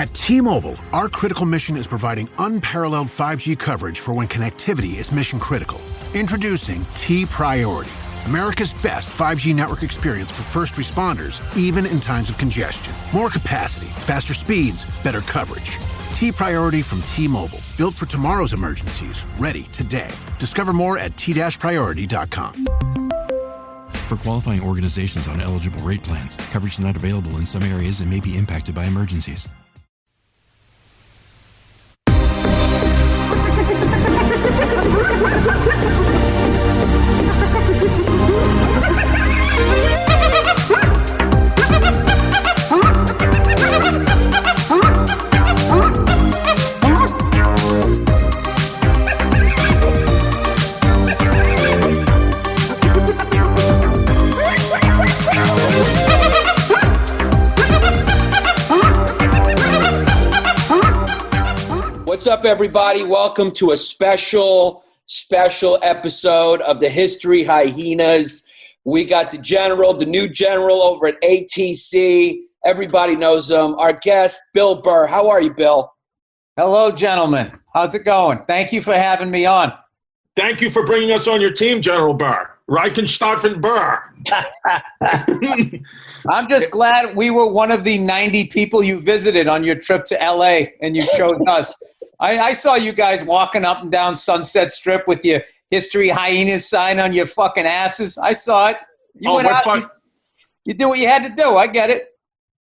At T-Mobile, our critical mission is providing unparalleled 5G coverage for when connectivity is mission critical. Introducing T-Priority, America's best 5G network experience for first responders, even in times of congestion. More capacity, faster speeds, better coverage. T-Priority from T-Mobile, built for tomorrow's emergencies, ready today. Discover more at t-priority.com. For qualifying organizations on eligible rate plans, coverage not available in some areas and may be impacted by emergencies. What's up, everybody? Welcome to a special episode of the History Hyenas. We got the new general over at ATC. Everybody knows him. Our guest, Bill Burr. How are you, Bill? Hello, gentlemen. How's it going? Thank you for having me on. Thank you for bringing us on your team, General Burr. Reichenstaffen Burr. I'm just glad we were one of the 90 people you visited on your trip to LA and you chose us. I saw you guys walking up and down Sunset Strip with your History Hyenas sign on your fucking asses. I saw it. You went out. You did what you had to do. I get it.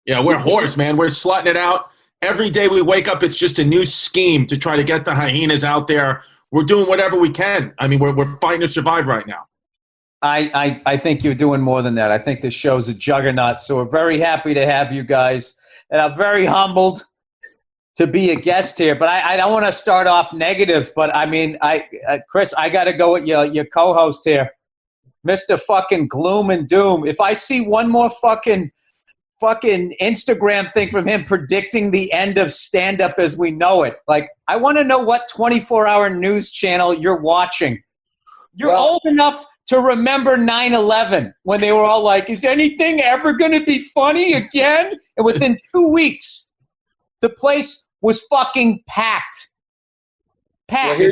Yeah, we're whores, man. We're slutting it out. Every day we wake up, it's just a new scheme to try to get the hyenas out there. We're doing whatever we can. I mean, we're fighting to survive right now. I think you're doing more than that. I think this show's a juggernaut. So we're very happy to have you guys. And I'm very humbled to be a guest here. But I don't want to start off negative. But, I mean, Chris, I got to go with your co-host here, Mr. fucking Gloom and Doom. If I see one more fucking Instagram thing from him predicting the end of stand-up as we know it, like, I want to know what 24-hour news channel you're watching. You're old enough to remember 9/11 when they were all like, is anything ever going to be funny again? And within 2 weeks, the place was fucking packed. Packed. Well,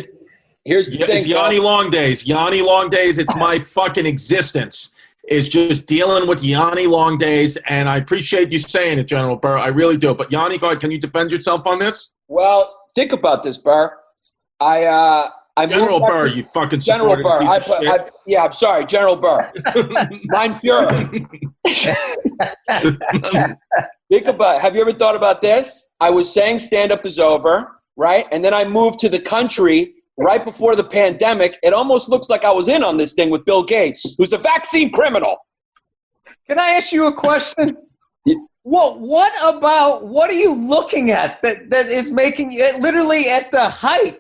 here's the thing. It's Yanni Long Days. Yanni Long Days, it's my fucking existence. Is just dealing with Yanni Long Days, and I appreciate you saying it, General Burr. I really do. But Yanni, go ahead. Can you defend yourself on this? Well, think about this, Burr. General Burr, you fucking General Burr. I'm sorry, General Burr. Mein Fuhrer. Think about it. Have you ever thought about this? I was saying stand-up is over, right? And then I moved to the country right before the pandemic. It almost looks like I was in on this thing with Bill Gates, who's a vaccine criminal. Can I ask you a question? What are you looking at that is making you literally at the height?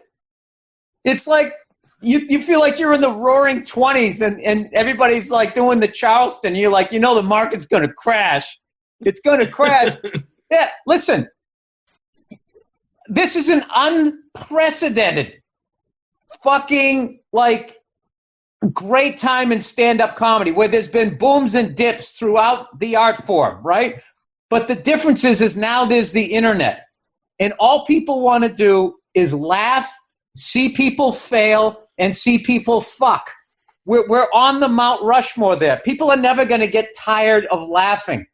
It's like you feel like you're in the roaring 20s and everybody's like doing the Charleston. You're like, the market's going to crash. It's going to crash. Yeah, listen, this is an unprecedented fucking like great time in stand-up comedy where there's been booms and dips throughout the art form, right? But the difference is now there's the internet. And all people want to do is laugh, see people fail, and see people fuck. We're on the Mount Rushmore there. People are never going to get tired of laughing.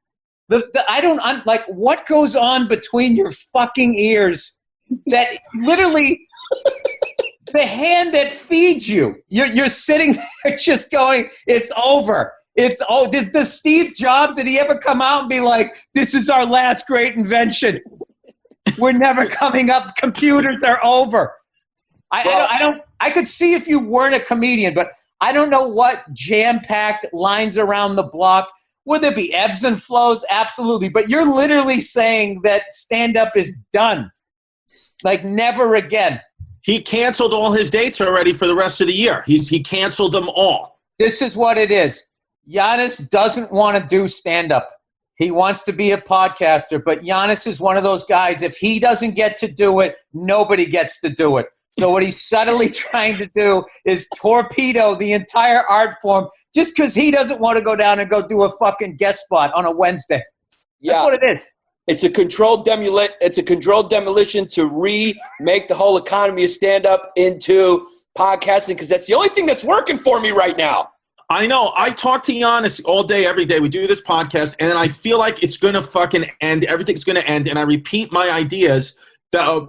What goes on between your fucking ears that literally the hand that feeds you, you're sitting there just going, it's over. Does Steve Jobs, did he ever come out and be like, this is our last great invention? We're never coming up. Computers are over. I could see if you weren't a comedian, but I don't know what jam-packed lines around the block. Would there be ebbs and flows? Absolutely. But you're literally saying that stand-up is done. Like never again. He canceled all his dates already for the rest of the year. He canceled them all. This is what it is. Giannis doesn't want to do stand-up. He wants to be a podcaster, but Giannis is one of those guys, if he doesn't get to do it, nobody gets to do it. So what he's subtly trying to do is torpedo the entire art form just because he doesn't want to go down and go do a fucking guest spot on a Wednesday. That's what it is. It's a controlled demolition to remake the whole economy of stand-up into podcasting, because that's the only thing that's working for me right now. I know. I talk to Giannis all day, every day. We do this podcast, and I feel like it's going to fucking end. Everything's going to end, and I repeat my ideas,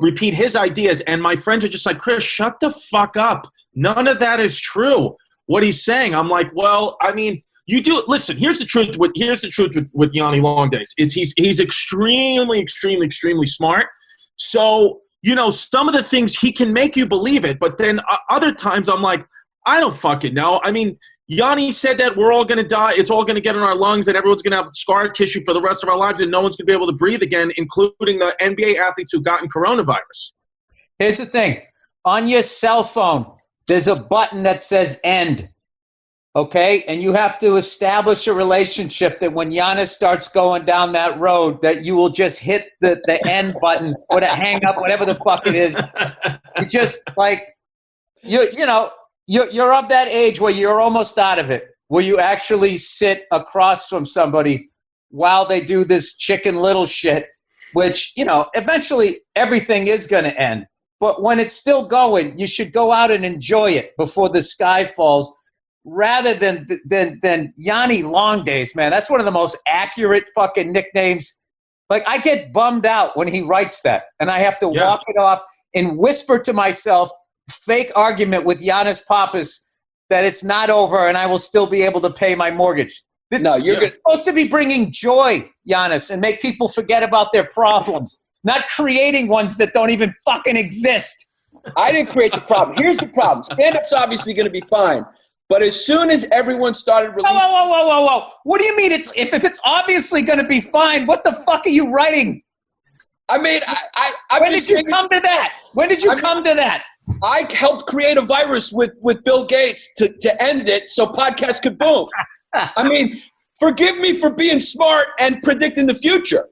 repeat his ideas, and my friends are just like, Chris, shut the fuck up. None of that is true, what he's saying. I'm like, well, I mean, you do – listen, here's the truth with Yanni Longdays is he's extremely, extremely, extremely smart. So, you know, some of the things he can make you believe it, but then other times I'm like, I don't fucking know. I mean – Yanni said that we're all going to die. It's all going to get in our lungs, and everyone's going to have scar tissue for the rest of our lives, and no one's going to be able to breathe again, including the NBA athletes who've gotten coronavirus. Here's the thing. On your cell phone, there's a button that says end, okay? And you have to establish a relationship that when Giannis starts going down that road, that you will just hit the end button or the hang up, whatever the fuck it is. You just, like, you know, You're of that age where you're almost out of it, where you actually sit across from somebody while they do this Chicken Little shit, which, you know, eventually everything is going to end. But when it's still going, you should go out and enjoy it before the sky falls, rather than Yanni Longdays, man. That's one of the most accurate fucking nicknames. Like, I get bummed out when he writes that, and I have to walk it off and whisper to myself, fake argument with Giannis Papas that it's not over and I will still be able to pay my mortgage. You're supposed to be bringing joy, Giannis, and make people forget about their problems, not creating ones that don't even fucking exist. I didn't create the problem. Here's the problem. Stand-up's obviously going to be fine. But as soon as everyone started releasing... Whoa. What do you mean? If it's obviously going to be fine, what the fuck are you writing? I mean, when did you come to that? When did you come to that? I helped create a virus with Bill Gates to end it so podcasts could boom. I mean, forgive me for being smart and predicting the future.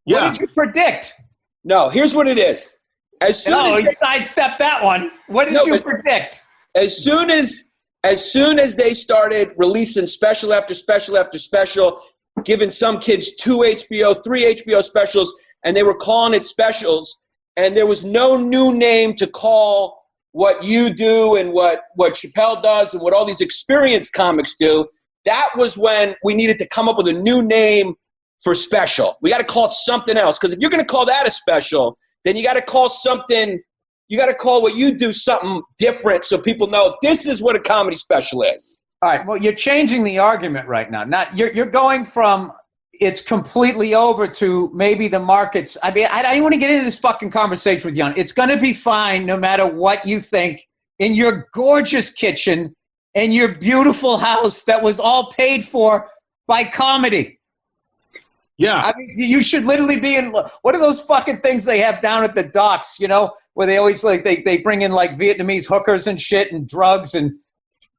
Yeah. What did you predict? No, here's what it is. You sidestepped that one. What did you predict? As soon as they started releasing special after special after special, giving some kids 2 HBO, 3 HBO specials, and they were calling it specials, and there was no new name to call what you do and what Chappelle does and what all these experienced comics do. That was when we needed to come up with a new name for special. We got to call it something else, because if you're going to call that a special, then you got to call something. You got to call what you do something different, so people know this is what a comedy special is. All right. Well, you're changing the argument right now. Now you're going from it's completely over to maybe the markets. I mean, I don't want to get into this fucking conversation with Yanni. It's going to be fine no matter what you think in your gorgeous kitchen and your beautiful house that was all paid for by comedy. Yeah. I mean, you should literally be in – what are those fucking things they have down at the docks, you know, where they always like they bring in like Vietnamese hookers and shit and drugs and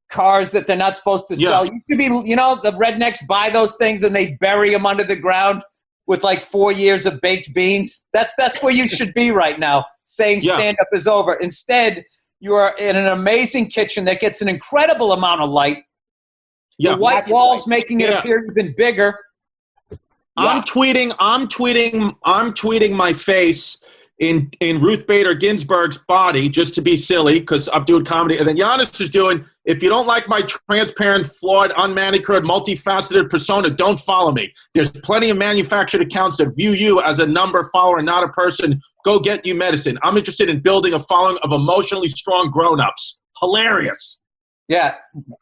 cars that they're not supposed to sell. Used to be, you know, the rednecks buy those things and they bury them under the ground with like 4 years of baked beans. That's where you should be right now, saying stand-up is over. Instead, you are in an amazing kitchen that gets an incredible amount of light. Yeah. The white walls making it appear even bigger. I'm tweeting my face in Ruth Bader Ginsburg's body just to be silly because I'm doing comedy. And then Giannis is doing, if you don't like my transparent, flawed, unmanicured, multifaceted persona, don't follow me. There's plenty of manufactured accounts that view you as a number follower, not a person. Go get you medicine. I'm interested in building a following of emotionally strong grown-ups. Hilarious. Yeah.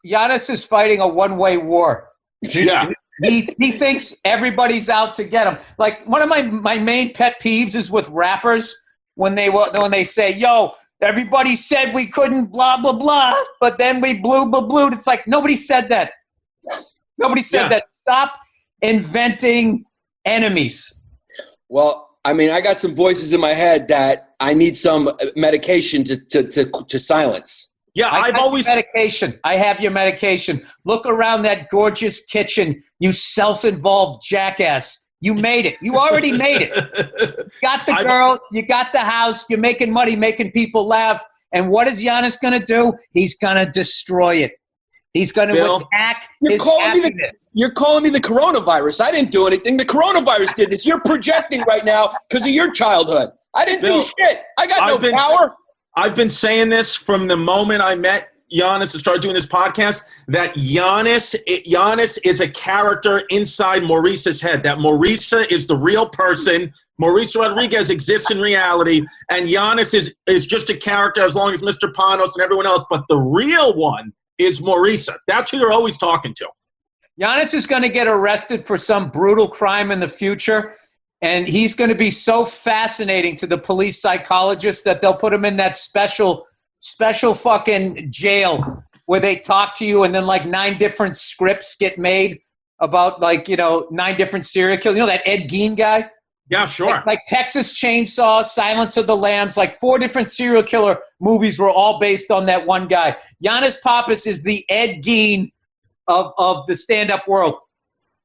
Giannis is fighting a one-way war. Yeah. He thinks everybody's out to get him. Like, one of my main pet peeves is with rappers when they say, yo, everybody said we couldn't blah, blah, blah, but then we blew, blah, blah. It's like, nobody said that. Nobody said that. Stop inventing enemies. Well, I mean, I got some voices in my head that I need some medication to silence. Yeah, I have your medication. Look around that gorgeous kitchen, you self-involved jackass. You made it. You already made it. You got the girl. You got the house. You're making money, making people laugh. And what is Giannis going to do? He's going to destroy it. He's going to Bill, attack his happiness. You're calling me the coronavirus. I didn't do anything. The coronavirus did this. You're projecting right now because of your childhood. I didn't do shit. I got no power. I've been saying this from the moment I met Giannis and started doing this podcast, that Giannis is a character inside Maurice's head, that Maurice is the real person. Maurice Rodriguez exists in reality, and Giannis is just a character as long as Mr. Panos and everyone else, but the real one is Maurice. That's who you're always talking to. Giannis is going to get arrested for some brutal crime in the future, and he's going to be so fascinating to the police psychologists that they'll put him in that special fucking jail where they talk to you, and then like 9 different scripts get made about 9 different serial killers. You know that Ed Gein guy? Yeah, sure. Like Texas Chainsaw, Silence of the Lambs, like 4 different serial killer movies were all based on that one guy. Giannis Pappas is the Ed Gein of the stand-up world.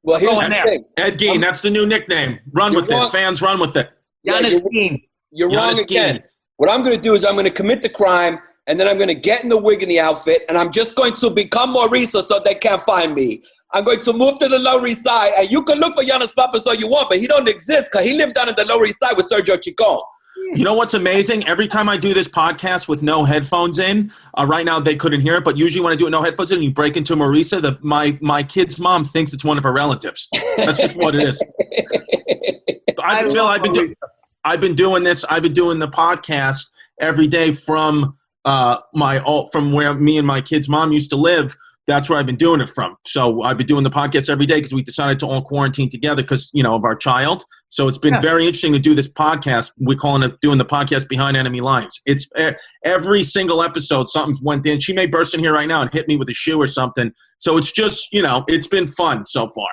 Well, here's the thing. Ed Gein, that's the new nickname. Run with it. Fans run with it. Giannis Gein. You're wrong again. What I'm going to do is I'm going to commit the crime, and then I'm going to get in the wig and the outfit, and I'm just going to become Maurice so they can't find me. I'm going to move to the Lower East Side, and you can look for Yannis Pappas all you want, but he don't exist because he lived down in the Lower East Side with Sergio Chicon. You know what's amazing? Every time I do this podcast with no headphones in, right now they couldn't hear it, but usually when I do it no headphones in, you break into Marisa, my kid's mom thinks it's one of her relatives. That's just what it is. I've been doing this. I've been doing the podcast every day from where me and my kid's mom used to live. That's where I've been doing it from. So I've been doing the podcast every day because we decided to all quarantine together because, of our child. So it's been very interesting to do this podcast. We're calling it doing the podcast behind enemy lines. It's every single episode, something went in. She may burst in here right now and hit me with a shoe or something. So it's just, it's been fun so far.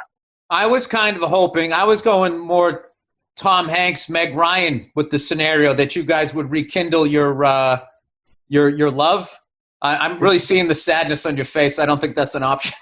I was kind of hoping, I was going more Tom Hanks, Meg Ryan with the scenario that you guys would rekindle your love. I'm really seeing the sadness on your face. I don't think that's an option.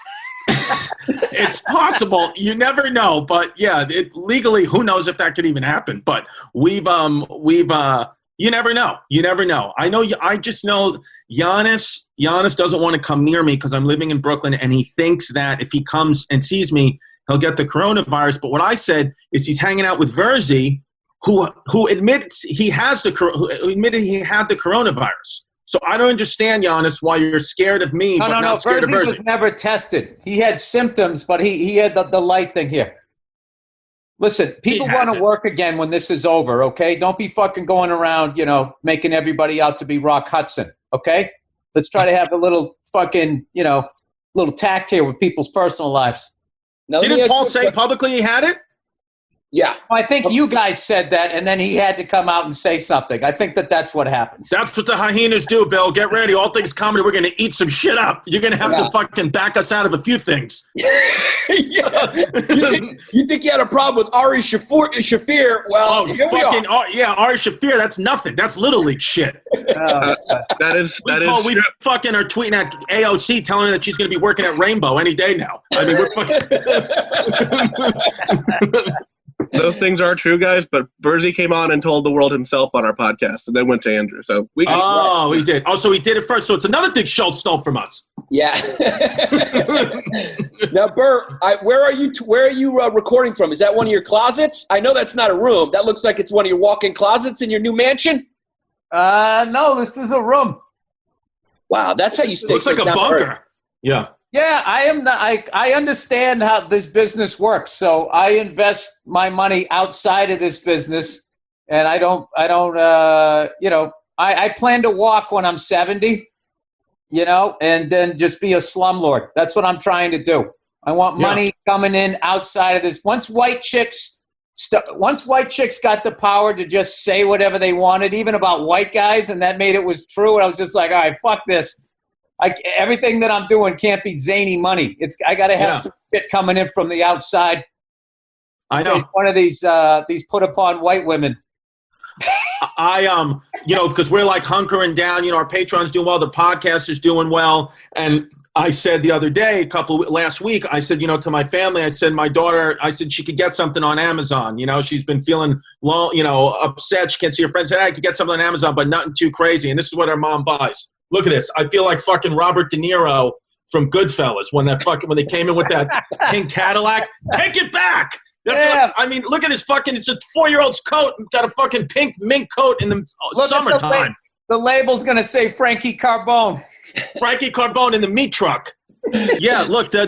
It's possible. You never know. But yeah, legally, who knows if that could even happen? But you never know. You never know. I just know Giannis doesn't want to come near me because I'm living in Brooklyn, and he thinks that if he comes and sees me, he'll get the coronavirus. But what I said is he's hanging out with Verzi, who admits he had the coronavirus. So I don't understand, Giannis, why you're scared of me, but not scared of Verzi. He was never tested. He had symptoms, but he had the light thing here. Listen, people want to work again when this is over, okay? Don't be fucking going around, making everybody out to be Rock Hudson, okay? Let's try to have a little fucking, little tact here with people's personal lives. Now, didn't Paul say publicly he had it? Yeah. I think you guys said that, and then he had to come out and say something. I think that's what happens. That's what the hyenas do, Bill. Get ready. All things comedy. We're going to eat some shit up. You're going to have to fucking back us out of a few things. Yeah. You think you had a problem with Ari Shaffir? Well, Ari Shaffir, that's nothing. That's Little League shit. We fucking are tweeting at AOC telling her that she's going to be working at Rainbow any day now. I mean, we're fucking... Those things are true, guys, but Burzy came on and told the world himself on our podcast, and then went to Andrew. So we can he did. Oh, so he did it first. So it's another thing Schultz stole from us. Yeah. Now, Burr, where are you recording from? Is that one of your closets? I know that's not a room. That looks like it's one of your walk-in closets in your new mansion. No, this is a room. Wow, that's how you stay. Looks like a bunker. Yeah. Yeah, I understand how this business works. So I invest my money outside of this business, and I plan to walk when I'm 70, and then just be a slumlord. That's what I'm trying to do. I want money coming in outside of this. Once white chicks got the power to just say whatever they wanted, even about white guys, and that made it was true, and I was just like, all right, fuck this. Everything that I'm doing can't be zany money. I got to have some shit coming in from the outside. I know. One of these put upon white women. Because we're like hunkering down. Our Patreon's doing well. The podcast is doing well. And I said the other day, last week, I said, to my family, I said, my daughter, I said she could get something on Amazon. She's been feeling low, upset. She can't see her friends. I could get something on Amazon, but nothing too crazy. And this is what her mom buys. Look at this. I feel like fucking Robert De Niro from Goodfellas when they came in with that pink Cadillac. Take it back. Yeah. I mean, look at his fucking. It's a 4-year-old's coat. Got a fucking pink mink coat in the summertime. The label's gonna say Frankie Carbone. Frankie Carbone in the meat truck. Yeah, look, the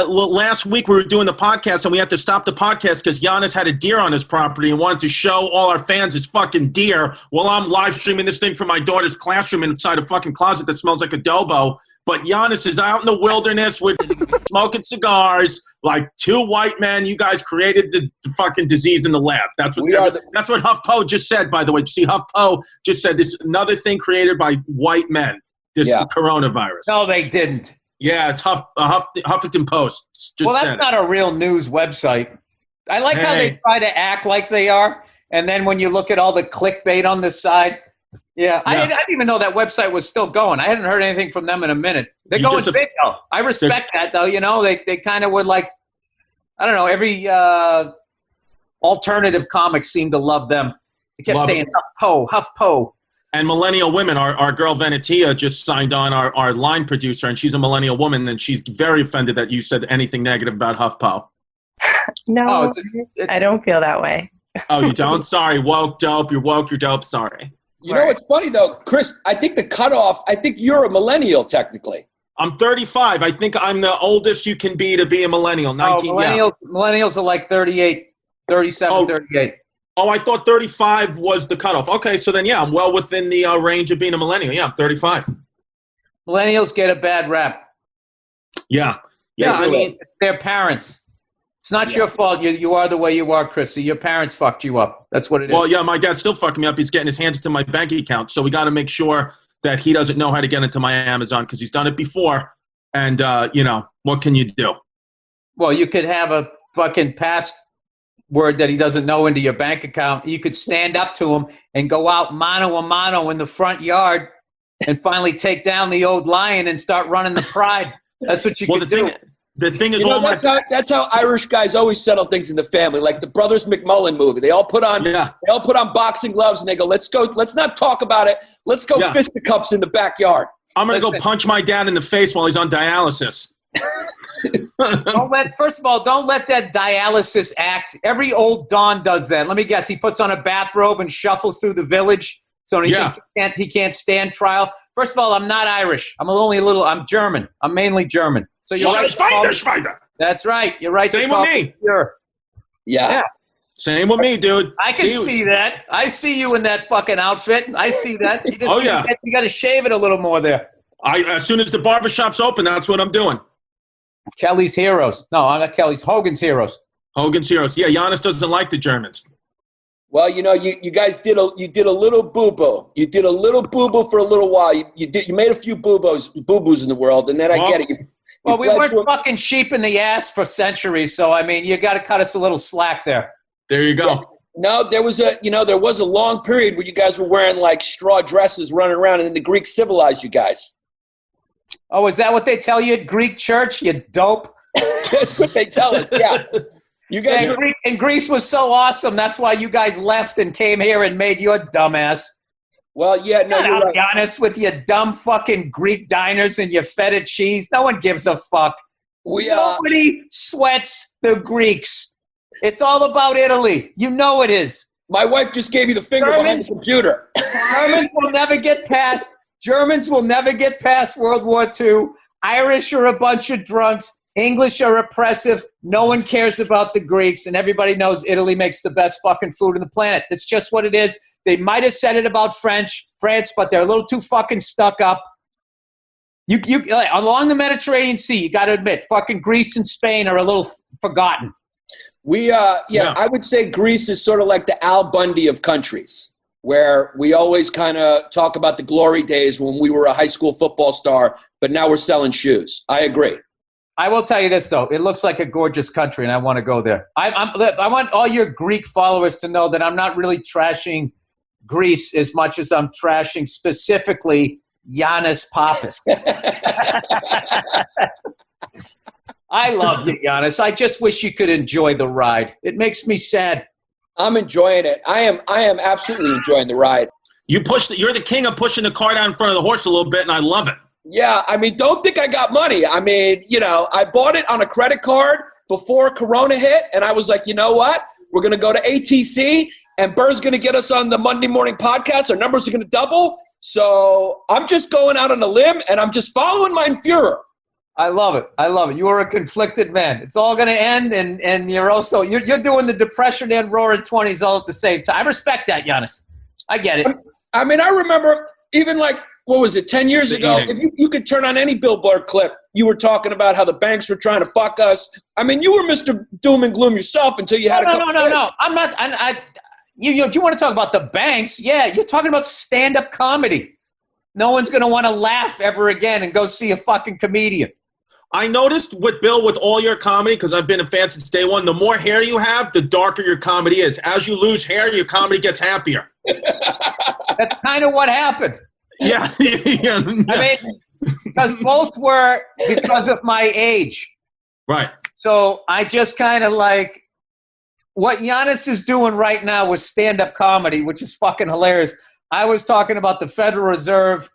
last week we were doing the podcast and we had to stop the podcast because Giannis had a deer on his property and wanted to show all our fans his fucking deer while I'm live streaming this thing from my daughter's classroom inside a fucking closet that smells like adobo. But Giannis is out in the wilderness with smoking cigars like two white men. You guys created the fucking disease in the lab. That's what HuffPo just said, by the way. You see, HuffPo just said this another thing created by white men. This coronavirus. No, they didn't. Yeah, it's Huffington Post. That's not a real news website. I like how they try to act like they are, and then when you look at all the clickbait on the side, I didn't even know that website was still going. I hadn't heard anything from them in a minute. They're going big, though. I respect that, though. You know, they kind of would like, I don't know, every alternative comic seemed to love them. They kept saying HuffPo. And millennial women, our girl Venetia just signed on, our line producer, and she's a millennial woman, and she's very offended that you said anything negative about HuffPo. No, I don't feel that way. Oh, you don't? Sorry. Woke, dope. You're woke, you're dope. Sorry. You know what's funny, though, Chris? I think the cutoff, I think you're a millennial, technically. I'm 35. I think I'm the oldest you can be to be a millennial. 19, millennials are like 38, 37, 38. Oh, I thought 35 was the cutoff. Okay, so then, I'm well within the range of being a millennial. Yeah, I'm 35. Millennials get a bad rap. Yeah. Yeah, I mean. It's their parents. It's not your fault. You are the way you are, Chris. So your parents fucked you up. That's what it is. Well, yeah, my dad's still fucking me up. He's getting his hands into my bank account. So we got to make sure that he doesn't know how to get into my Amazon because he's done it before. And, what can you do? Well, you could have a fucking password that he doesn't know into your bank account. You could stand up to him and go out mano a mano in the front yard and finally take down the old lion and start running the pride. That's what you could do. The thing is, that's how Irish guys always settle things in the family. Like the Brothers McMullen movie, they all put on boxing gloves and they go, "Let's go. Let's not talk about it. Let's go fisticuffs in the backyard." I'm gonna go punch my dad in the face while he's on dialysis. First of all, don't let that dialysis act. Every old Don does that. Let me guess. He puts on a bathrobe and shuffles through the village. So he thinks he can't stand trial. First of all, I'm not Irish. I'm German. I'm mainly German. So you're right. That's right. You're right. Same with me. Yeah. Same with me, dude. I can see that. I see you in that fucking outfit. I see that. You got to shave it a little more there. As soon as the barbershop's open, that's what I'm doing. Kelly's Heroes. No, I'm not Kelly's. Hogan's Heroes. Hogan's Heroes. Yeah, Giannis doesn't like the Germans. Well, you guys did a little boo-boo. You did a little boo-boo for a little while. You made a few boo-boos in the world, and then I get it. We weren't fucking sheep in the ass for centuries, so I mean, you got to cut us a little slack there. There you go. Yeah. No, there was a long period where you guys were wearing like straw dresses, running around, and then the Greeks civilized you guys. Oh, is that what they tell you at Greek church? You dope. That's what they tell us. Yeah. You guys and Greece was so awesome. That's why you guys left and came here and made your dumbass. Well, yeah, no, you're right. Be honest with your dumb fucking Greek diners and your feta cheese. No one gives a fuck. Nobody sweats the Greeks. It's all about Italy. You know it is. My wife just gave you the finger behind the computer. Germans will never get past World War II. Irish are a bunch of drunks. English are oppressive. No one cares about the Greeks, and everybody knows Italy makes the best fucking food on the planet. That's just what it is. They might have said it about France, but they're a little too fucking stuck up. You along the Mediterranean Sea, you got to admit, fucking Greece and Spain are a little forgotten. I would say Greece is sort of like the Al Bundy of countries, where we always kind of talk about the glory days when we were a high school football star, but now we're selling shoes. I agree. I will tell you this, though. It looks like a gorgeous country, and I want to go there. I want all your Greek followers to know that I'm not really trashing Greece as much as I'm trashing specifically Yannis Pappas. I love you, Giannis. I just wish you could enjoy the ride. It makes me sad. I'm enjoying it. I am absolutely enjoying the ride. You're the king of pushing the car down in front of the horse a little bit, and I love it. Yeah, I mean, don't think I got money. I mean, I bought it on a credit card before Corona hit, and I was like, you know what? We're going to go to ATC, and Burr's going to get us on the Monday morning podcast. Our numbers are going to double. So I'm just going out on a limb, and I'm just following my Führer. I love it. You are a conflicted man. It's all going to end, and you're also you're doing the depression and roaring 20s all at the same time. I respect that, Giannis. I get it. I mean, I remember even like, what was it, 10 years ago? If you could turn on any Billboard clip, you were talking about how the banks were trying to fuck us. I mean, you were Mr. Doom and Gloom yourself until you had No. I'm not. If you want to talk about the banks, yeah, you're talking about stand-up comedy. No one's going to want to laugh ever again and go see a fucking comedian. I noticed with Bill, with all your comedy, because I've been a fan since day one, the more hair you have, the darker your comedy is. As you lose hair, your comedy gets happier. That's kind of what happened. Yeah. I mean, because both were because of my age. Right. So I just kind of like what Giannis is doing right now with stand-up comedy, which is fucking hilarious. I was talking about the Federal Reserve,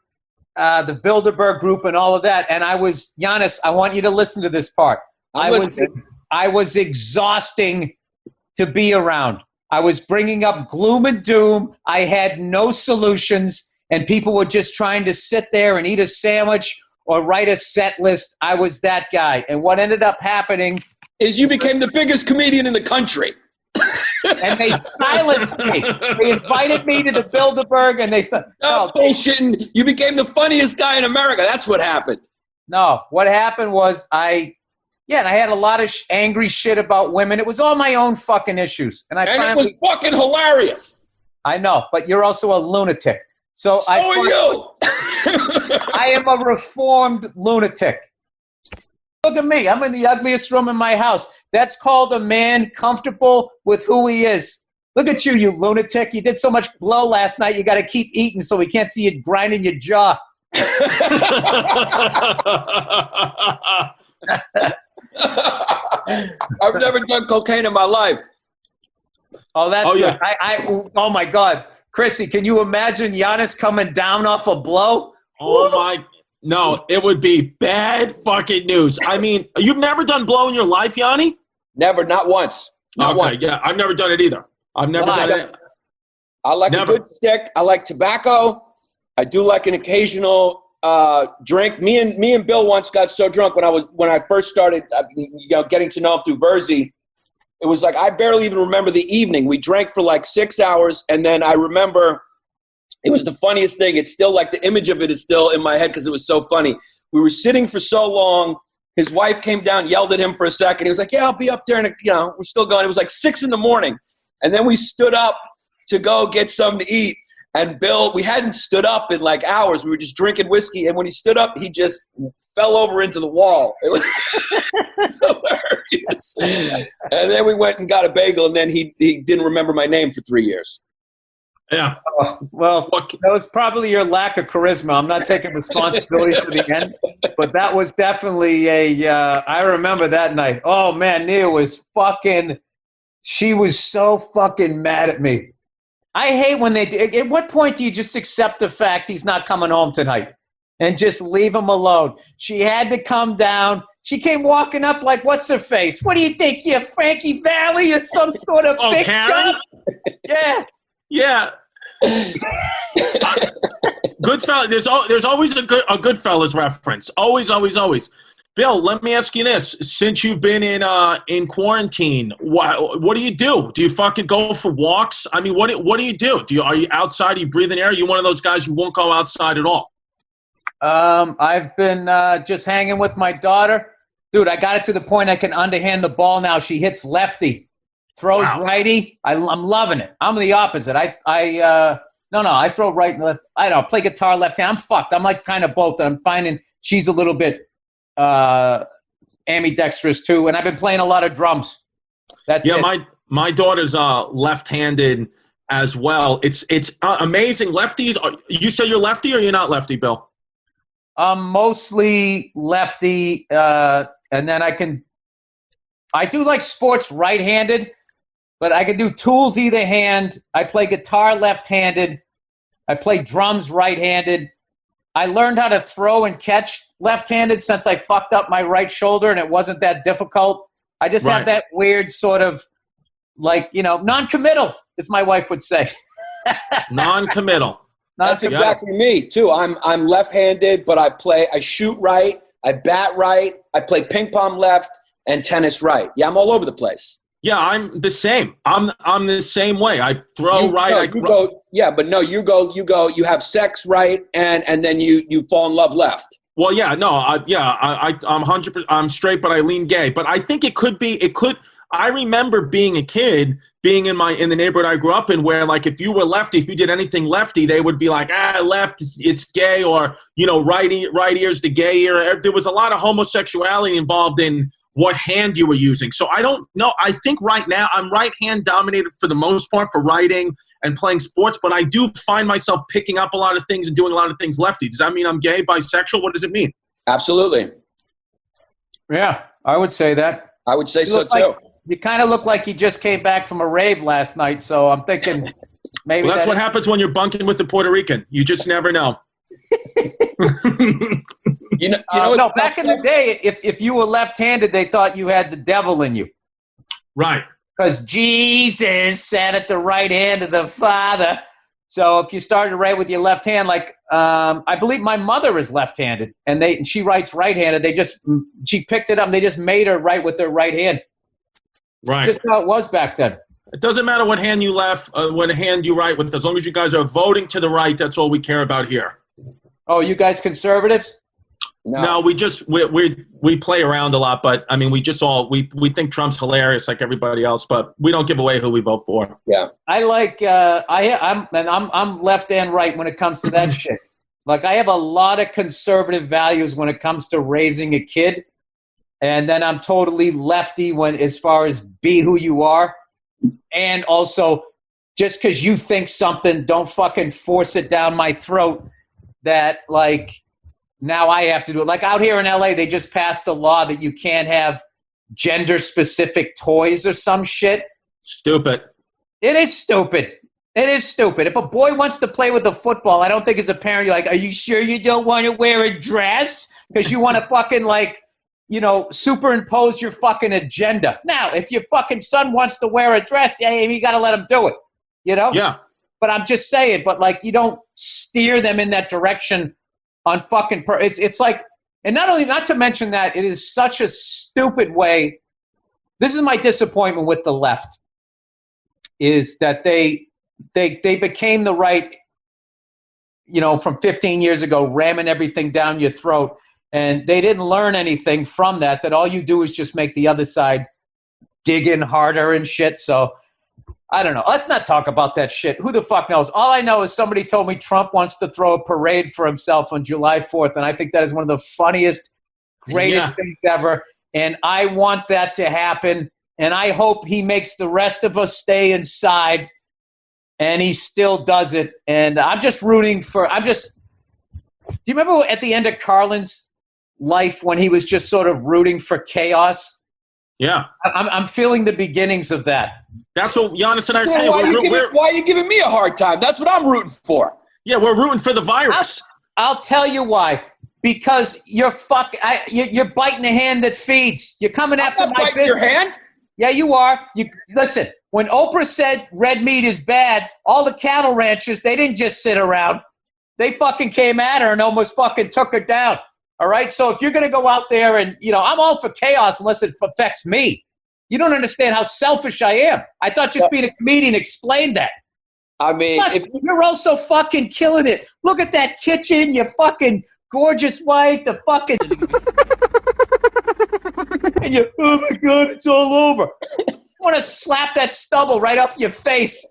the Bilderberg Group, and all of that. And Giannis, I want you to listen to this part. I was exhausting to be around. I was bringing up gloom and doom. I had no solutions. And people were just trying to sit there and eat a sandwich or write a set list. I was that guy. And what ended up happening is you became the biggest comedian in the country. And they silenced me. They invited me to the Bilderberg, and they said, "No, bullshitting. You became the funniest guy in America." That's what happened. No, what happened was and I had a lot of angry shit about women. It was all my own fucking issues. And it was fucking hilarious. I know, but you're also a lunatic. So are you. I am a reformed lunatic. Look at me. I'm in the ugliest room in my house. That's called a man comfortable with who he is. Look at you, you lunatic. You did so much blow last night, you got to keep eating so we can't see you grinding your jaw. I've never done cocaine in my life. Oh, that's good. Yeah. Oh, my God. Chrissy, can you imagine Giannis coming down off a blow? Oh, my. No, it would be bad fucking news. I mean, you've never done blow in your life, Yanni? Never, not once. Not once. Yeah, I've never done it either. I've never done it. I like a good stick. I like tobacco. I do like an occasional drink. Me and Bill once got so drunk when I first started getting to know him through Verzi. It was like I barely even remember the evening. We drank for like 6 hours, and then I remember it was the funniest thing. It's still like the image of it is still in my head because it was so funny. We were sitting for so long. His wife came down, yelled at him for a second. He was like, "Yeah, I'll be up there," and we're still going. It was like 6 a.m, and then we stood up to go get something to eat. And Bill, we hadn't stood up in like hours. We were just drinking whiskey. And when he stood up, he just fell over into the wall. It was hilarious. And then we went and got a bagel. And then he didn't remember my name for 3 years. Yeah. Well, that was probably your lack of charisma. I'm not taking responsibility for the end. But that was definitely I remember that night. Oh, man, Nia was she was so fucking mad at me. I hate when they do. At what point do you just accept the fact he's not coming home tonight and just leave him alone? She had to come down. She came walking up like, what's her face? What do you think? You're Frankie Valli or some sort of big Karen? Yeah. Yeah. Good fella. There's always a Goodfellas reference. Always, always, always. Bill, let me ask you this: since you've been in quarantine, what do you do? Do you fucking go for walks? I mean, what do you do? Are you outside? Are you breathing air? Are you one of those guys who won't go outside at all? I've been just hanging with my daughter. Dude, I got it to the point I can underhand the ball now. She hits lefty, throws righty. I'm loving it. I'm the opposite. I throw right and left. I don't play guitar left hand. I'm fucked. I'm like kind of both. I'm finding she's a little bit ambidextrous too, and I've been playing a lot of drums. That's it. My daughter's left-handed as well. It's amazing. Lefties. You say you're lefty or you're not lefty, Bill? I'm mostly lefty, and then I do like sports right-handed, but I can do tools either hand. I play guitar left-handed. I play drums right-handed. I learned how to throw and catch left-handed since I fucked up my right shoulder, and it wasn't that difficult. I just have that weird sort of, like, non-committal, as my wife would say. Non-committal. That's exactly me too. I'm left-handed, but I shoot right, I bat right, I play ping pong left, and tennis right. Yeah, I'm all over the place. Yeah, I'm the same. I'm the same way. I throw right. You have sex right, and then you fall in love left. Well, yeah, no, I'm 100%. I'm straight, but I lean gay. But I think it could. I remember being a kid, being in the neighborhood I grew up in, where like if you were lefty, if you did anything lefty, they would be like, left, it's gay, or right ear's the gay ear. There was a lot of homosexuality involved in what hand you were using. So I don't know. I think right now I'm right hand dominated for the most part for writing and playing sports, but I do find myself picking up a lot of things and doing a lot of things lefty. Does that mean I'm gay, bisexual? What does it mean? Absolutely. Yeah, I would say that. I would say so too. You kind of look like you just came back from a rave last night, so I'm thinking maybe that's what happens when you're bunking with the Puerto Rican. You just never know. No, back in the day, if you were left-handed, they thought you had the devil in you. Right. Because Jesus sat at the right hand of the Father. So if you started to write with your left hand, like I believe my mother is left-handed, and she writes right-handed. She picked it up, and they just made her write with her right hand. Right. Just how it was back then. It doesn't matter what hand you what hand you write with. As long as you guys are voting to the right, that's all we care about here. Oh, you guys conservatives? No, we play around a lot, but I mean, we think Trump's hilarious like everybody else, but we don't give away who we vote for. Yeah, I like I'm left and right when it comes to that shit. Like I have a lot of conservative values when it comes to raising a kid, and then I'm totally lefty as far as be who you are, and also just because you think something, don't fucking force it down my throat. That like. Now I have to do it. Like out here in LA, they just passed a law that you can't have gender-specific toys or some shit. Stupid. It is stupid. It is stupid. If a boy wants to play with a football, I don't think as a parent you're like, are you sure you don't want to wear a dress? Because you want to fucking superimpose your fucking agenda. Now, if your fucking son wants to wear a dress, you got to let him do it. Yeah. But I'm just saying, but like you don't steer them in that direction on fucking it's like, and not to mention that it is such a stupid way. This is my disappointment with the left, is that they became the right, from 15 years ago, ramming everything down your throat, and they didn't learn anything from that all you do is just make the other side dig in harder and shit. So I don't know. Let's not talk about that shit. Who the fuck knows? All I know is somebody told me Trump wants to throw a parade for himself on July 4th, and I think that is one of the funniest, greatest things ever, and I want that to happen, and I hope he makes the rest of us stay inside, and he still does it, and I'm just rooting for – do you remember at the end of Carlin's life when he was just sort of rooting for chaos? Yeah. I'm feeling the beginnings of that. That's what Giannis and I are saying. Why are you giving me a hard time? That's what I'm rooting for. Yeah, we're rooting for the virus. I'll tell you why. Because you're biting the hand that feeds. You're coming after my business. Your hand? Yeah, you are. Listen, when Oprah said red meat is bad, all the cattle ranchers, they didn't just sit around. They fucking came at her and almost fucking took her down. All right? So if you're going to go out there and, I'm all for chaos unless it affects me. You don't understand how selfish I am. I thought just being a comedian explained that. I mean, plus, you're also fucking killing it. Look at that kitchen, your fucking gorgeous wife, the fucking... and you, oh my God, it's all over. I just want to slap that stubble right off your face.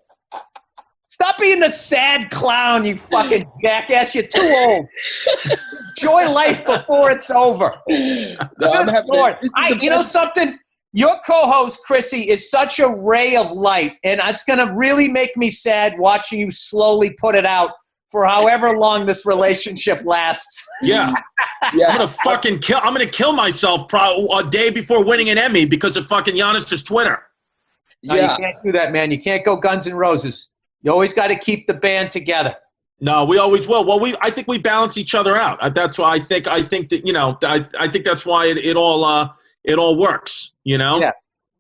Stop being the sad clown, you fucking jackass. You're too old. Enjoy life before it's over. Lord. You know something? Your co-host, Chrissy, is such a ray of light, and it's going to really make me sad watching you slowly put it out for however long this relationship lasts. Yeah. I'm going to kill myself a day before winning an Emmy because of fucking Giannis' Twitter. No, you can't do that, man. You can't go Guns N' Roses. You always got to keep the band together. No, we always will. Well, I think we balance each other out. That's why I think that, I think that's why it all works, Yeah.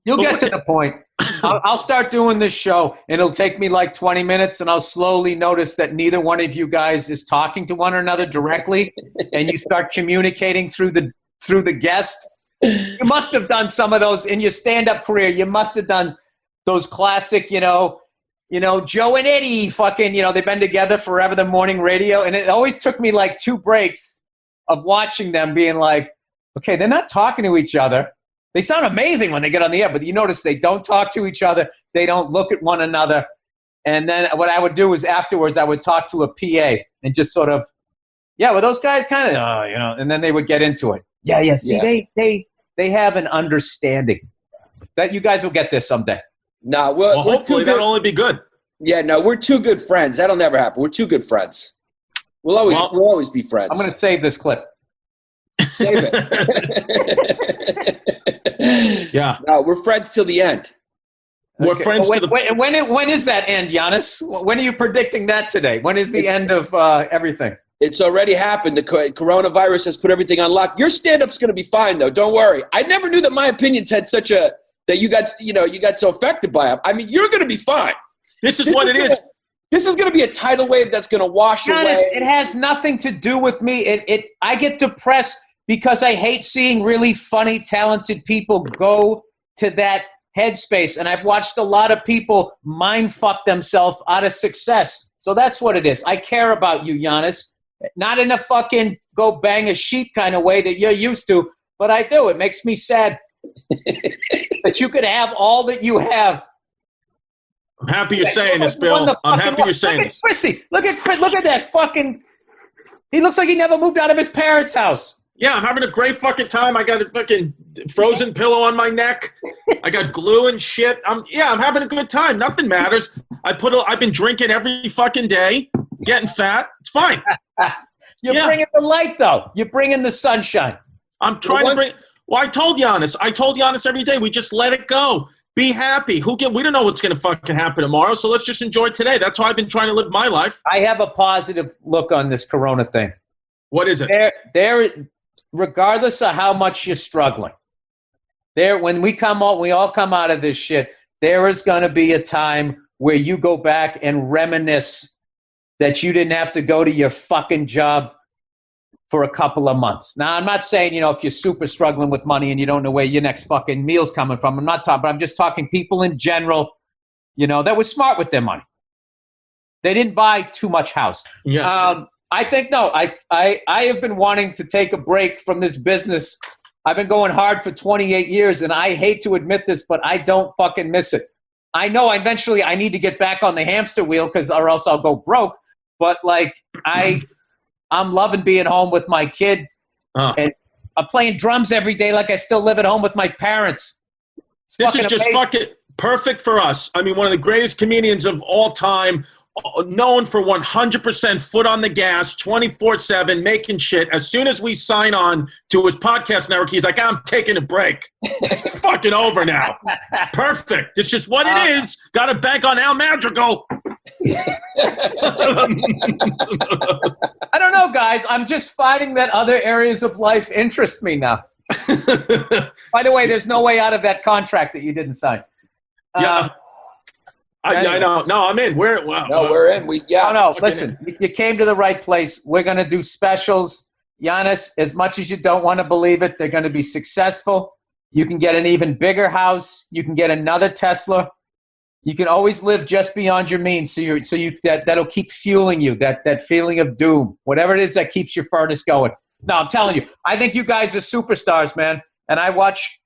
You'll get to the point. I'll start doing this show, and it'll take me like 20 minutes, and I'll slowly notice that neither one of you guys is talking to one another directly, and you start communicating through the guest. You must have done some of those in your stand-up career. You must have done those classic, Joe and Eddie fucking, they've been together forever, the morning radio, and it always took me like 2 breaks of watching them being like, okay, they're not talking to each other. They sound amazing when they get on the air, but you notice they don't talk to each other. They don't look at one another. And then what I would do is afterwards I would talk to a PA and just sort of, well, those guys kind of, and then they would get into it. Yeah. See, they have an understanding that you guys will get there someday. No, well, hopefully that'll only be good. Yeah, no, we're too good friends. That'll never happen. We're too good friends. We'll always be friends. I'm going to save this clip. Save it. Yeah. No, we're friends till the end. We're friends to the. When is that end, Giannis? When are you predicting that today? When is the end of everything? It's already happened. The coronavirus has put everything on lock. Your stand-up's going to be fine, though. Don't worry. I never knew that my opinions had that you got so affected by them. I mean, you're going to be fine. This is what it is. This is going to be a tidal wave that's going to wash away. It has nothing to do with me. I get depressed because I hate seeing really funny, talented people go to that headspace. And I've watched a lot of people mind fuck themselves out of success. So that's what it is. I care about you, Giannis. Not in a fucking go bang a sheep kind of way that you're used to, but I do. It makes me sad that you could have all that you have. I'm happy you're saying this, Bill. I'm happy you're saying this. Christy, look at that fucking. He looks like he never moved out of his parents' house. Yeah, I'm having a great fucking time. I got a fucking frozen pillow on my neck. I got glue and shit. I'm having a good time. Nothing matters. I've been drinking every fucking day, getting fat. It's fine. You're bringing the light, though. You're bringing the sunshine. I'm trying to bring. Well, I told Giannis every day. We just let it go. Be happy. We don't know what's going to fucking happen tomorrow, so let's just enjoy today. That's how I've been trying to live my life. I have a positive look on this corona thing. What is it? Regardless of how much you're struggling, when we all come out of this shit, there is going to be a time where you go back and reminisce that you didn't have to go to your fucking job for a couple of months. Now, I'm not saying, if you're super struggling with money and you don't know where your next fucking meal's coming from. I'm not talking, but I'm just talking people in general, that were smart with their money. They didn't buy too much house. Yeah. I think, no, I have been wanting to take a break from this business. I've been going hard for 28 years, and I hate to admit this, but I don't fucking miss it. I know eventually I need to get back on the hamster wheel or else I'll go broke. But, I'm loving being home with my kid. And I'm playing drums every day like I still live at home with my parents. This is just fucking perfect for us. I mean, one of the greatest comedians of all time, known for 100% foot on the gas, 24/7, making shit. As soon as we sign on to his podcast network, he's like, I'm taking a break. It's fucking over now. Perfect. It's just what it is. Got to bank on Al Madrigal. I don't know, guys. I'm just finding that other areas of life interest me now. By the way, there's no way out of that contract that you didn't sign. Yeah. I know. No, I'm in. We're in. Listen, you came to the right place. We're going to do specials. Giannis, as much as you don't want to believe it, they're going to be successful. You can get an even bigger house. You can get another Tesla. You can always live just beyond your means. That'll keep fueling you, that feeling of doom, whatever it is that keeps your furnace going. No, I'm telling you, I think you guys are superstars, man. And I watch,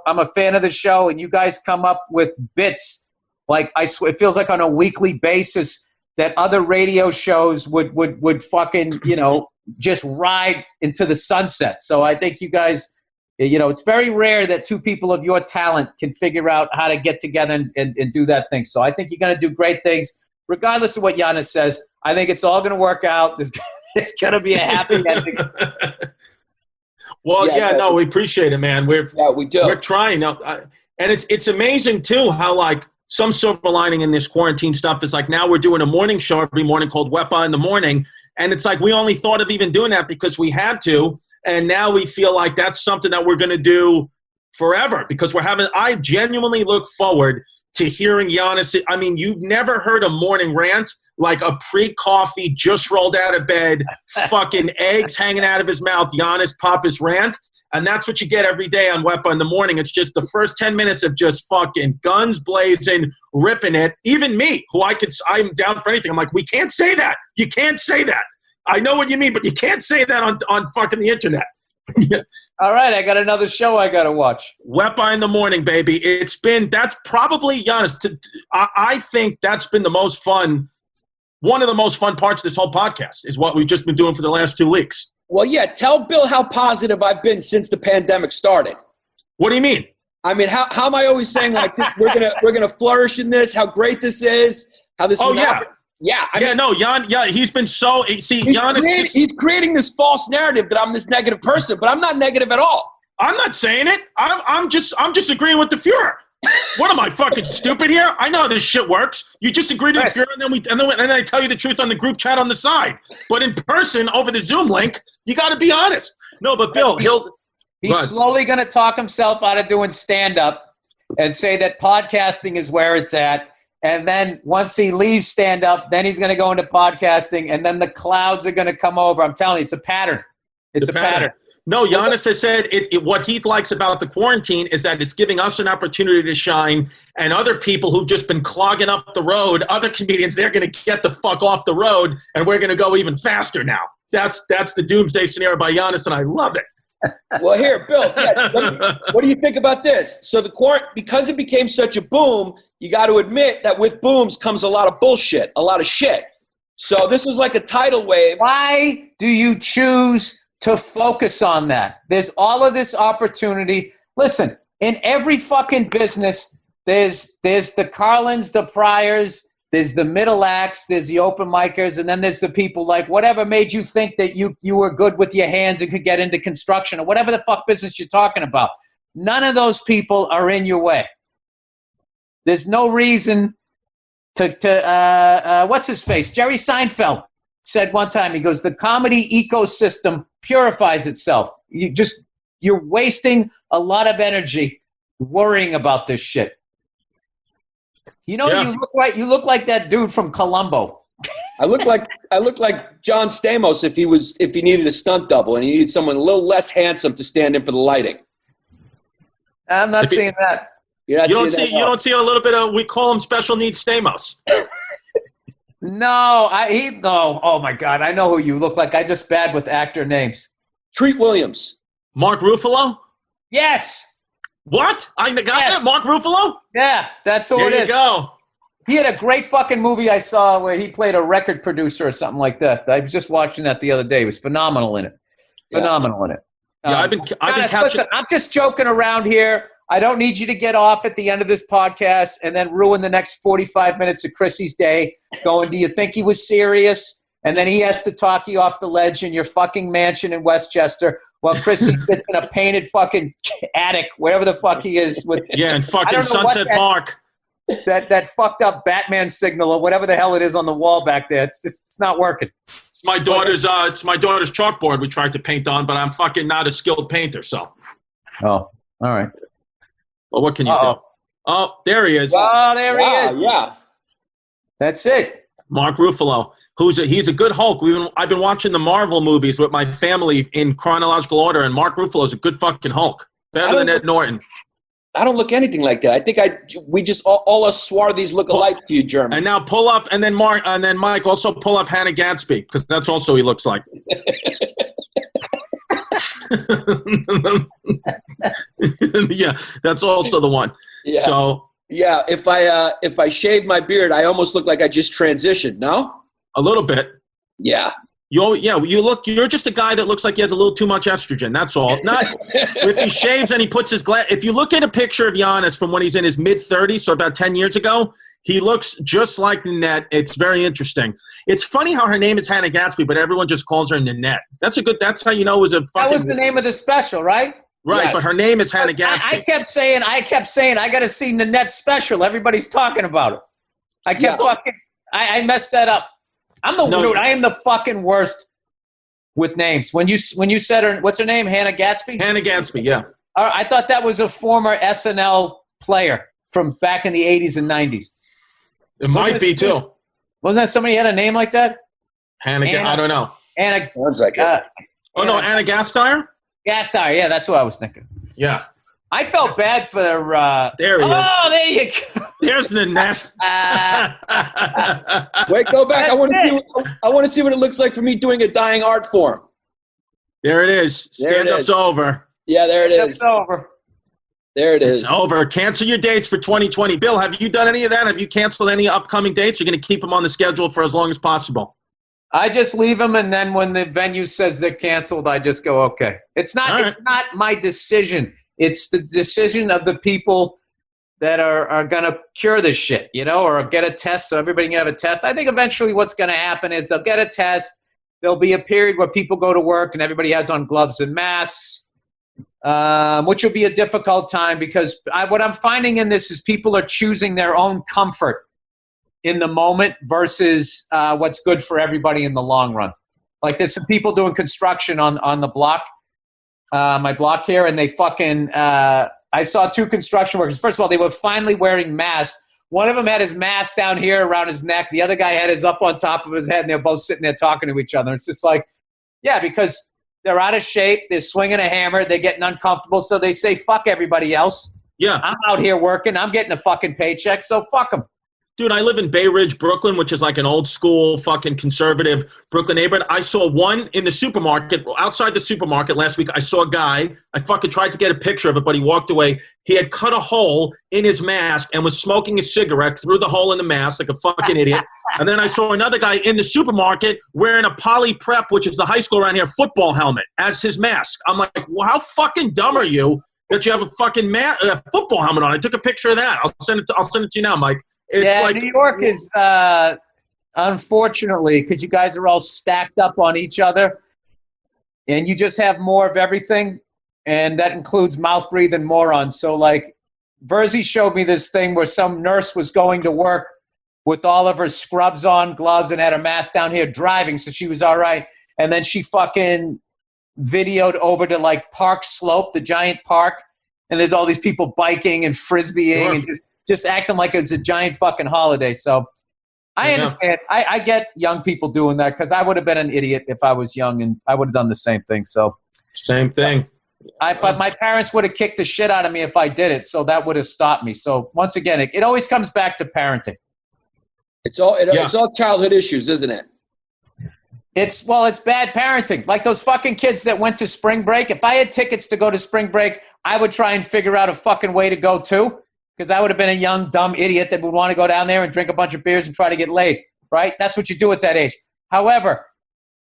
I'm a fan of the show, and you guys come up with bits. Like, I swear, it feels like on a weekly basis that other radio shows would fucking, just ride into the sunset. So I think you guys, it's very rare that two people of your talent can figure out how to get together and do that thing. So I think you're going to do great things, regardless of what Yannis says. I think it's all going to work out. There's going to be a happy ending. Well, we appreciate it, man. We do. We're trying. And it's amazing, too, how, some silver lining in this quarantine stuff is like now we're doing a morning show every morning called Wepa in the Morning. And it's like we only thought of even doing that because we had to. And now we feel like that's something that we're going to do forever because I genuinely look forward to hearing Giannis. I mean, you've never heard a morning rant like a pre-coffee, just rolled out of bed, fucking eggs hanging out of his mouth, Giannis Papa's rant. And that's what you get every day on Wepa in the Morning. It's just the first 10 minutes of just fucking guns blazing, ripping it. Even me, I'm down for anything. I'm like, we can't say that. You can't say that. I know what you mean, but you can't say that on fucking the internet. All right, I got another show I got to watch. Wepa in the Morning, baby. That's probably, Giannis, I think that's been the most fun, one of the most fun parts of this whole podcast is what we've just been doing for the last 2 weeks. Well, yeah, tell Bill how positive I've been since the pandemic started. What do you mean? I mean, how am I always saying like this, we're gonna flourish in this? How great this is? How this? Oh is yeah, yeah. I mean, no, He's been so. See, Giannis, he's creating this false narrative that I'm this negative person, but I'm not negative at all. I'm not saying it. I'm just agreeing with the Fuhrer. What am I fucking stupid here? I know how this shit works. You just agree to the Fuhrer, and then I tell you the truth on the group chat on the side. But in person, over the Zoom link, you got to be honest. No, but Bill, he's slowly going to talk himself out of doing stand-up and say that podcasting is where it's at. And then once he leaves stand-up, then he's going to go into podcasting, and then the clouds are going to come over. I'm telling you, it's a pattern. It's a pattern. No, Giannis has said what he likes about the quarantine is that it's giving us an opportunity to shine, and other people who've just been clogging up the road, other comedians, they're going to get the fuck off the road, and we're going to go even faster now. That's the doomsday scenario by Giannis, and I love it. Well, here, Bill, what do you think about this? So because it became such a boom, you got to admit that with booms comes a lot of bullshit, a lot of shit. So this was like a tidal wave. Why do you choose to focus on that? There's all of this opportunity. Listen, in every fucking business, there's the Carlins, the Pryors, there's the middle acts, there's the open micers, and then there's the people like whatever made you think that you were good with your hands and could get into construction or whatever the fuck business you're talking about. None of those people are in your way. There's no reason to what's his face? Jerry Seinfeld said one time, he goes, the comedy ecosystem purifies itself. You're wasting a lot of energy worrying about this shit. You know, yeah. You look like that dude from Columbo. I look like John Stamos if he needed a stunt double and he needed someone a little less handsome to stand in for the lighting. I'm not seeing that. You don't see a little bit of, we call him special needs Stamos. No, oh my God, I know who you look like. I'm just bad with actor names. Treat Williams. Mark Ruffalo? Yes. What? I got that? Mark Ruffalo? Yeah, that's who it is. There you go. He had a great fucking movie I saw where he played a record producer or something like that. I was just watching that the other day. He was phenomenal in it. Phenomenal in it. Yeah, I've been listen, I'm just joking around here. I don't need you to get off at the end of this podcast and then ruin the next 45 minutes of Chrissy's day going, do you think he was serious? And then he has to talk you off the ledge in your fucking mansion in Westchester while Chrissy sits in a painted fucking attic, wherever the fuck he is. In fucking Sunset Park. That fucked up Batman signal or whatever the hell it is on the wall back there. It's not working. It's my daughter's chalkboard we tried to paint on, but I'm fucking not a skilled painter, so. Oh, all right. Well, what can you do? Oh, there he is. Oh, there he is. Yeah. That's it. Mark Ruffalo, he's a good Hulk. I've been watching the Marvel movies with my family in chronological order, and Mark Ruffalo's a good fucking Hulk. Better than Ed Norton. I don't look anything like that. I think we just all us swarthies look alike to you, Germans. And now pull up, and then Mike also pull up Hannah Gadsby because that's also he looks like. Yeah, that's also the one. Yeah. So yeah, if I shave my beard, I almost look like I just transitioned. No, a little bit. Yeah. You're just a guy that looks like he has a little too much estrogen. That's all. Not if he shaves and he puts his glass. If you look at a picture of Giannis from when he's in his mid-30s, so about 10 years ago, he looks just like Nanette. It's very interesting. It's funny how her name is Hannah Gadsby, but everyone just calls her Nanette. That's how you know it was a fucking. That was the name of the special, right? Right, but her name is Hannah Gadsby. I kept saying, I got to see Nanette's special. Everybody's talking about it. I messed that up. Dude, I am the fucking worst with names. When you said her, what's her name? Hannah Gadsby? Hannah Gadsby, yeah. I thought that was a former SNL player from back in the 80s and 90s. It might be, too. Wasn't that somebody who had a name like that? Anna, I don't know. Anna. Sounds like it. Anna Gasteyer? Gasteyer, yeah, that's what I was thinking. Yeah. I felt bad for there he is. Oh, there you go. There's Nanette. Wait, go back. I want to see what it looks like for me doing a dying art form. There it is. Stand-up's over. Yeah, there it is. It's over. There it is. It's over. Cancel your dates for 2020. Bill, have you done any of that? Have you canceled any upcoming dates? You're going to keep them on the schedule for as long as possible. I just leave them, and then when the venue says they're canceled, I just go, okay. It's not my decision. It's the decision of the people that are going to cure this shit, or get a test so everybody can have a test. I think eventually what's going to happen is they'll get a test. There'll be a period where people go to work and everybody has on gloves and masks, which will be a difficult time because what I'm finding in this is people are choosing their own comfort in the moment versus what's good for everybody in the long run. Like there's some people doing construction on the block, my block here, and they fucking I saw two construction workers. First of all, they were finally wearing masks. One of them had his mask down here around his neck. The other guy had his up on top of his head, and they're both sitting there talking to each other. It's just like, yeah, because they're out of shape. They're swinging a hammer. They're getting uncomfortable. So they say, fuck everybody else. Yeah. I'm out here working. I'm getting a fucking paycheck, so fuck them. Dude, I live in Bay Ridge, Brooklyn, which is like an old school fucking conservative Brooklyn neighborhood. I saw one in the supermarket, outside the supermarket last week. I saw a guy. I fucking tried to get a picture of it, but he walked away. He had cut a hole in his mask and was smoking a cigarette through the hole in the mask like a fucking idiot. And then I saw another guy in the supermarket wearing a Poly Prep, which is the high school around here, football helmet as his mask. I'm like, well, how fucking dumb are you that you have a fucking football helmet on? I took a picture of that. I'll send it to you now, Mike. It's like, New York is, unfortunately, because you guys are all stacked up on each other, and you just have more of everything, and that includes mouth-breathing morons. So, like, Verzi showed me this thing where some nurse was going to work with all of her scrubs on, gloves, and had her mask down here driving, so she was all right. And then she fucking videoed over to, like, Park Slope, the giant park, and there's all these people biking and frisbeeing and just acting like it's a giant fucking holiday. So I understand. I get young people doing that because I would have been an idiot if I was young, and I would have done the same thing. So same thing. But my parents would have kicked the shit out of me if I did it, so that would have stopped me. So once again, it always comes back to parenting. It's all childhood issues, isn't it? It's bad parenting. Like those fucking kids that went to spring break. If I had tickets to go to spring break, I would try and figure out a fucking way to go too. Because I would have been a young, dumb idiot that would want to go down there and drink a bunch of beers and try to get laid, right? That's what you do at that age. However,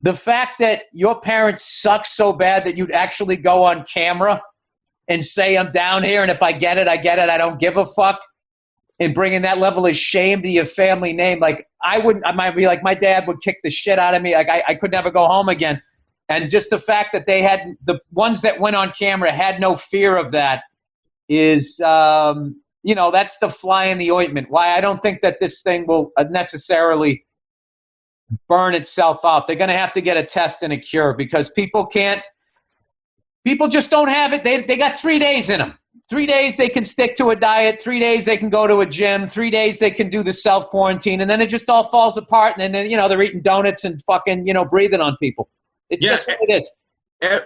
the fact that your parents suck so bad that you'd actually go on camera and say, I'm down here, and if I get it, I get it. I don't give a fuck. And bringing that level of shame to your family name, like I might be like, my dad would kick the shit out of me. Like I could never go home again. And just the fact that they had, the ones that went on camera had no fear of that is, that's the fly in the ointment. Why I don't think that this thing will necessarily burn itself out. They're going to have to get a test and a cure because people just don't have it. They got 3 days in them. 3 days they can stick to a diet. 3 days they can go to a gym. 3 days they can do the self-quarantine. And then it just all falls apart. And then, they're eating donuts and fucking, breathing on people. It's just what it is.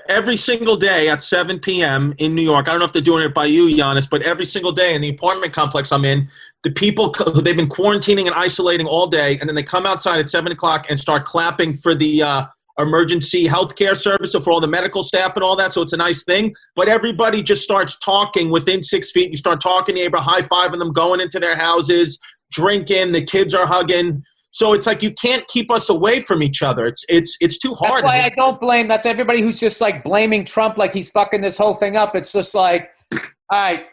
Every single day at 7 p.m. in New York, I don't know if they're doing it by you, Giannis, but every single day in the apartment complex I'm in, the people, they've been quarantining and isolating all day, and then they come outside at 7 o'clock and start clapping for the emergency healthcare service, so for all the medical staff and all that, so it's a nice thing. But everybody just starts talking within 6 feet. You start talking to neighbor, high-fiving them, going into their houses, drinking, the kids are hugging. So it's like you can't keep us away from each other. It's too hard. That's why I don't blame. That's everybody who's just like blaming Trump like he's fucking this whole thing up. It's just like, all right.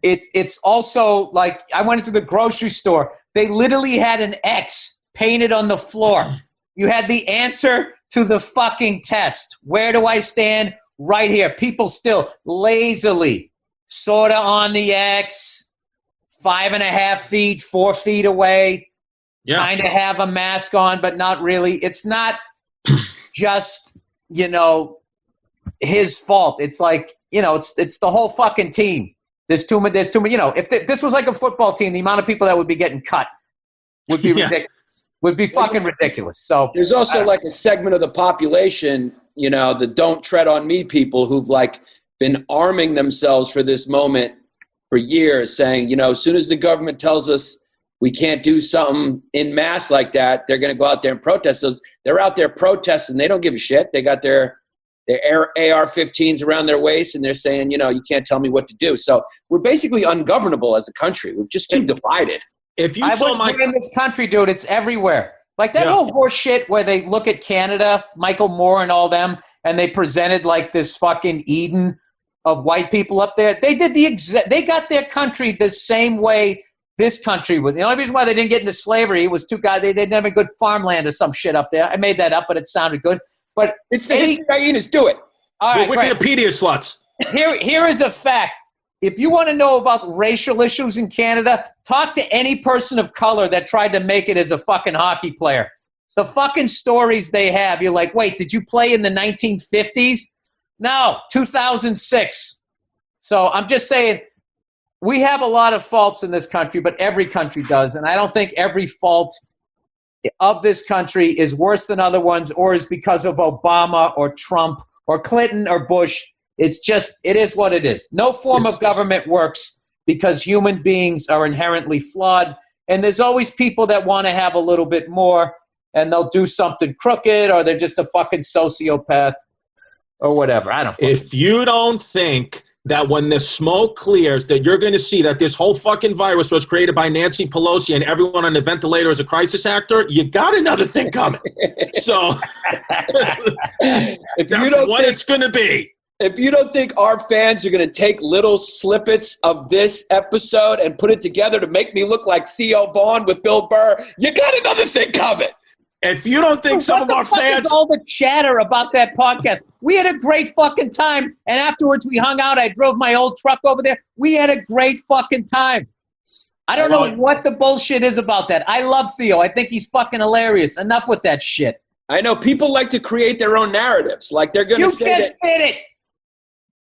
It's also like I went into the grocery store. They literally had an X painted on the floor. You had the answer to the fucking test. Where do I stand? right here. People still lazily, sort of on the X, 5.5 feet, 4 feet away, kind of have a mask on, but not really. It's not just, his fault. It's like, it's the whole fucking team. There's too many, if this was like a football team, the amount of people that would be getting cut would be ridiculous. Would be fucking ridiculous. So there's also like a segment of the population, the don't tread on me people who've like been arming themselves for this moment for years, saying, as soon as the government tells us we can't do something in mass like that, they're going to go out there and protest. So they're out there protesting. They don't give a shit. They got their AR-15s around their waist, and they're saying, you can't tell me what to do. So we're basically ungovernable as a country. We're just too divided. If you saw in this country, dude, it's everywhere. Like that whole horse shit where they look at Canada, Michael Moore and all them, and they presented like this fucking Eden of white people up there. They did they got their country the same way this country was. The only reason why they didn't get into slavery was two guys. They didn't have a good farmland or some shit up there. I made that up, but it sounded good. But it's the history hyenas. Do it. All right, Wikipedia sluts. Here is a fact. If you want to know about racial issues in Canada, talk to any person of color that tried to make it as a fucking hockey player. The fucking stories they have, you're like, wait, did you play in the 1950s? No, 2006. So I'm just saying, we have a lot of faults in this country, but every country does. And I don't think every fault of this country is worse than other ones or is because of Obama or Trump or Clinton or Bush. It's just, it is what it is. No form of government works because human beings are inherently flawed. And there's always people that want to have a little bit more and they'll do something crooked or they're just a fucking sociopath or whatever. I don't know. If you don't think that when the smoke clears that you're going to see that this whole fucking virus was created by Nancy Pelosi and everyone on the ventilator is a crisis actor, you got another thing coming. So if you don't what it's going to be. If you don't think our fans are going to take little snippets of this episode and put it together to make me look like Theo Vaughn with Bill Burr, you got another thing coming. If you don't think some of our fans... all the chatter about that podcast. We had a great fucking time. And afterwards we hung out. I drove my old truck over there. We had a great fucking time. I don't know what the bullshit is about that. I love Theo. I think he's fucking hilarious. Enough with that shit. I know. People like to create their own narratives. Like they're going to say that... You just did it.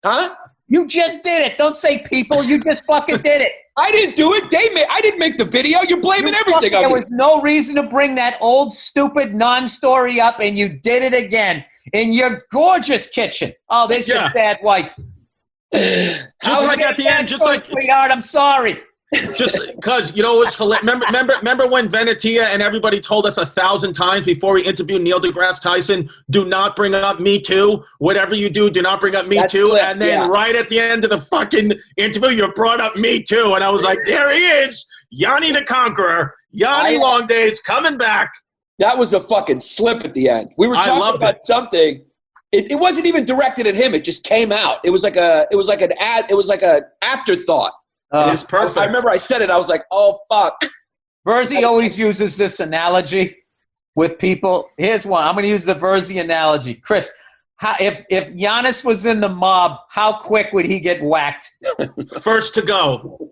Huh? You just did it. Don't say people. You just fucking did it. I didn't do it. I didn't make the video. You're blaming everything on me. There was no reason to bring that old, stupid non-story up, and you did it again in your gorgeous kitchen. Oh, there's your sad wife. Just like at the end, just like... Sweetheart, I'm sorry. Just because, it's hilarious. Remember when Venetia and everybody told us 1,000 times before we interviewed Neil deGrasse Tyson, do not bring up Me Too. Whatever you do not bring up Me Too. And then right at the end of the fucking interview, you brought up Me Too. And I was like, there he is, Yanni the Conqueror. Yanni Long Days coming back. That was a fucking slip at the end. We were talking about something. It wasn't even directed at him. It just came out. It was like an afterthought. It's perfect. I remember I said it. I was like, oh, fuck. Verzi always uses this analogy with people. Here's one. I'm going to use the Verzi analogy. Chris, if Giannis was in the mob, how quick would he get whacked? First to go.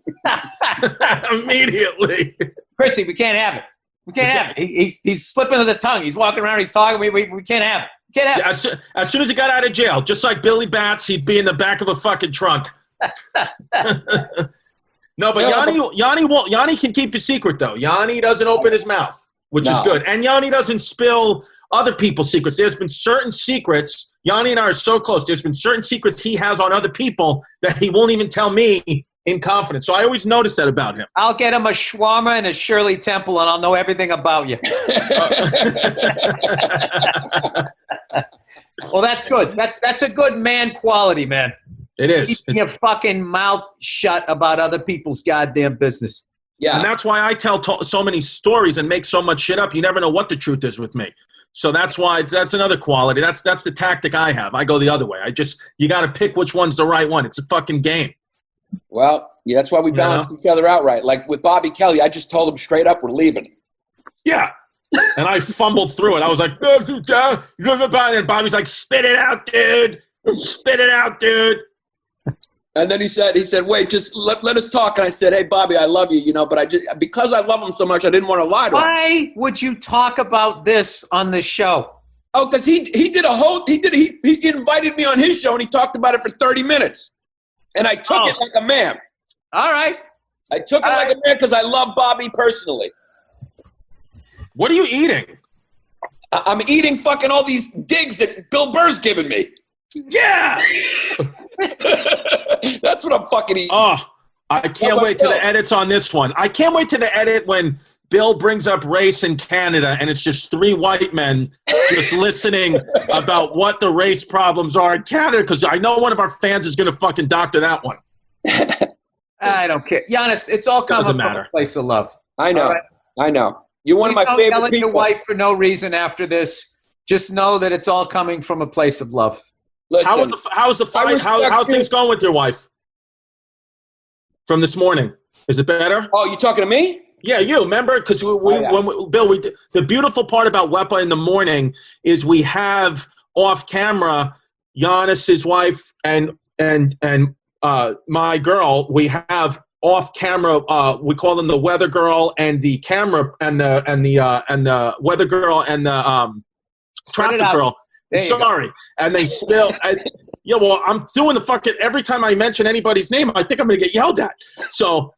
Immediately. Chrissy, we can't have it. We can't have it. He's slipping of the tongue. He's walking around. He's talking. We can't have it. We can't have it. As soon as he got out of jail, just like Billy Bats, he'd be in the back of a fucking trunk. No, but Yanni can keep a secret, though. Yanni doesn't open his mouth, which is good. And Yanni doesn't spill other people's secrets. There's been certain secrets. Yanni and I are so close. There's been certain secrets he has on other people that he won't even tell me in confidence. So I always notice that about him. I'll get him a shawarma and a Shirley Temple, and I'll know everything about you. Well, that's good. That's a good man quality, man. It is. Keeping your fucking mouth shut about other people's goddamn business. Yeah. And that's why I tell so many stories and make so much shit up. You never know what the truth is with me. So that's why that's another quality. That's the tactic I have. I go the other way. You got to pick which one's the right one. It's a fucking game. Well, yeah, that's why we balance each other out right. Like with Bobby Kelly, I just told him straight up we're leaving. Yeah. And I fumbled through it. I was like, and Bobby's like, spit it out, dude. Spit it out, dude. And then he said, wait, just let us talk. And I said, hey, Bobby, I love you, but because I love him so much, I didn't want to lie to him. Why would you talk about this on the show? Oh, because he invited me on his show and he talked about it for 30 minutes. And I took it like a man. All right. I took it like a man because I love Bobby personally. What are you eating? I'm eating fucking all these digs that Bill Burr's giving me. Yeah! That's what I'm fucking eating. Oh, I can't wait to the edits on this one. I can't wait to the edit when Bill brings up race in Canada and it's just 3 white men just listening about what the race problems are in Canada, because I know one of our fans is going to fucking doctor that one. I don't care. Giannis, it's all coming from a place of love. I know. Right? I know. You're one of my favorite people. Don't yell at your wife for no reason after this. Just know that it's all coming from a place of love. Listen, how's the fight? How are things going with your wife from this morning? Is it better? Oh, you talking to me? Yeah, you remember? Because Bill, the beautiful part about Wepa in the morning is we have off camera Giannis, his wife, and my girl. We have off camera. We call them the weather girl and the camera and the weather girl and the traffic girl. Sorry. And they spill. I'm doing the fucking, every time I mention anybody's name, I think I'm going to get yelled at. So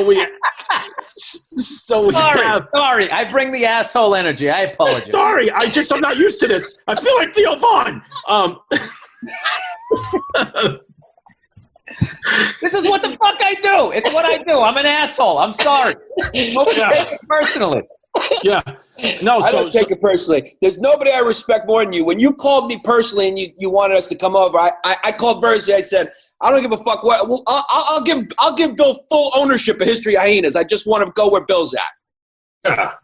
we have. Sorry, I bring the asshole energy. I apologize. Sorry, I'm not used to this. I feel like Theo Vaughn. This is what the fuck I do. It's what I do. I'm an asshole. I'm sorry. Don't take it personally. Yeah. No, I don't take it personally. There's nobody I respect more than you. When you called me personally and you wanted us to come over, I called Verzi. I said, I don't give a fuck what. Well, I'll give Bill full ownership of History Hyenas. I just want to go where Bill's at.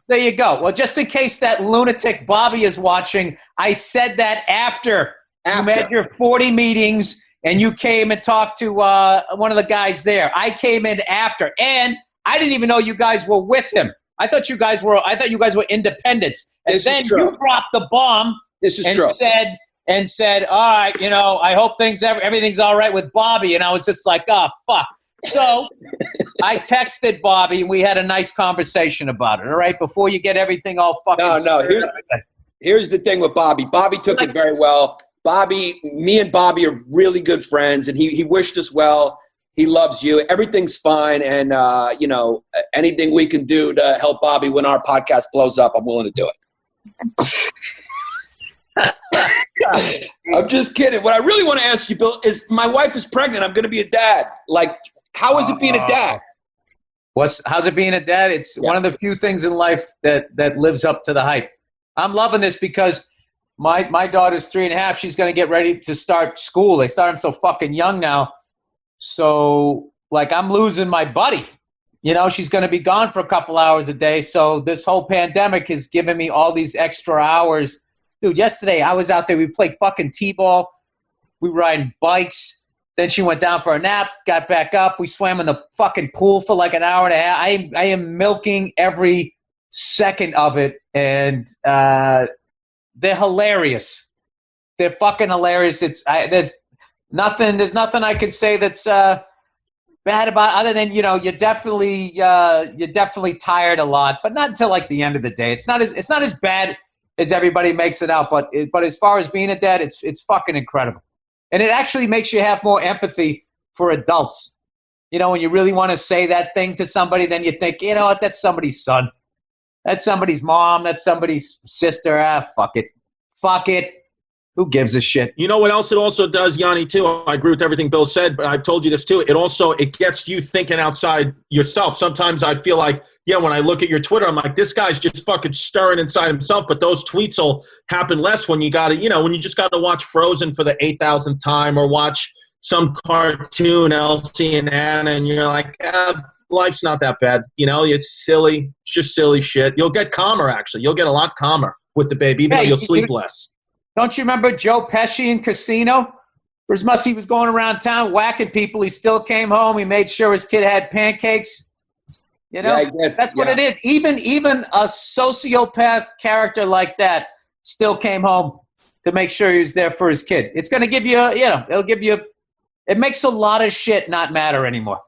There you go. Well, just in case that lunatic Bobby is watching, I said that after. You had your 40 meetings and you came and talked to one of the guys there. I came in after, and I didn't even know you guys were with him. I thought you guys were independents. And then you dropped the bomb. This is true. Said, all right, I hope everything's all right with Bobby. And I was just like, oh, fuck. So I texted Bobby, and we had a nice conversation about it, all right, before you get everything all fucking Here's the thing with Bobby. Bobby took it very well. Me and Bobby are really good friends, and he wished us well. He loves you. Everything's fine. And, anything we can do to help Bobby when our podcast blows up, I'm willing to do it. I'm just kidding. What I really want to ask you, Bill, is my wife is pregnant. I'm going to be a dad. Like, how is it being a dad? How's it being a dad? It's one of the few things in life that lives up to the hype. I'm loving this because my daughter's 3.5. She's going to get ready to start school. They start them so fucking young now. So, like, I'm losing my buddy. She's going to be gone for a couple hours a day. So this whole pandemic has given me all these extra hours. Dude, yesterday I was out there. We played fucking T-ball. We were riding bikes. Then she went down for a nap, got back up. We swam in the fucking pool for like an hour and a half. I am milking every second of it. And they're hilarious. They're fucking hilarious. There's nothing I could say that's bad about, other than you're definitely tired a lot, but not until like the end of the day. It's not as bad as everybody makes it out, but as far as being a dad, it's fucking incredible, and it actually makes you have more empathy for adults. When you really want to say that thing to somebody, then you think, what, that's somebody's son, that's somebody's mom, that's somebody's sister. Fuck it. Who gives a shit? You know what else it also does, Yanni, too? I agree with everything Bill said, but I've told you this, too. It gets you thinking outside yourself. Sometimes I feel like, when I look at your Twitter, I'm like, this guy's just fucking stirring inside himself, but those tweets will happen less when you got to, when you just got to watch Frozen for the 8,000th time or watch some cartoon, Elsie and Anna, and you're like, life's not that bad. It's silly. It's just silly shit. You'll get calmer, actually. You'll get a lot calmer with the baby, even though you'll sleep less. Don't you remember Joe Pesci in Casino? He was going around town whacking people. He still came home. He made sure his kid had pancakes. That's what it is. Even a sociopath character like that still came home to make sure he was there for his kid. It's going to give you, it makes a lot of shit not matter anymore.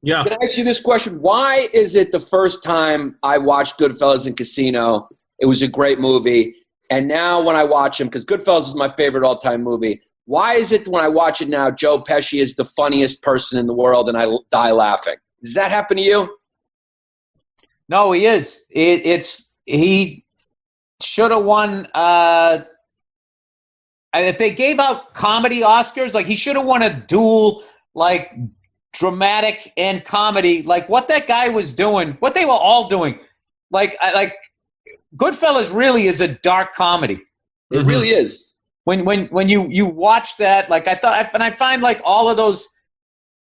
Yeah. Can I ask you this question? Why is it the first time I watched Goodfellas and Casino, it was a great movie, and now when I watch him, because Goodfellas is my favorite all-time movie, why is it when I watch it now, Joe Pesci is the funniest person in the world and I die laughing? Does that happen to you? No, he is. He should have won. If they gave out comedy Oscars, like he should have won a dual, like dramatic and comedy, like what that guy was doing, what they were all doing. Like Goodfellas really is a dark comedy. It really is. When you watch that, like I find like all of those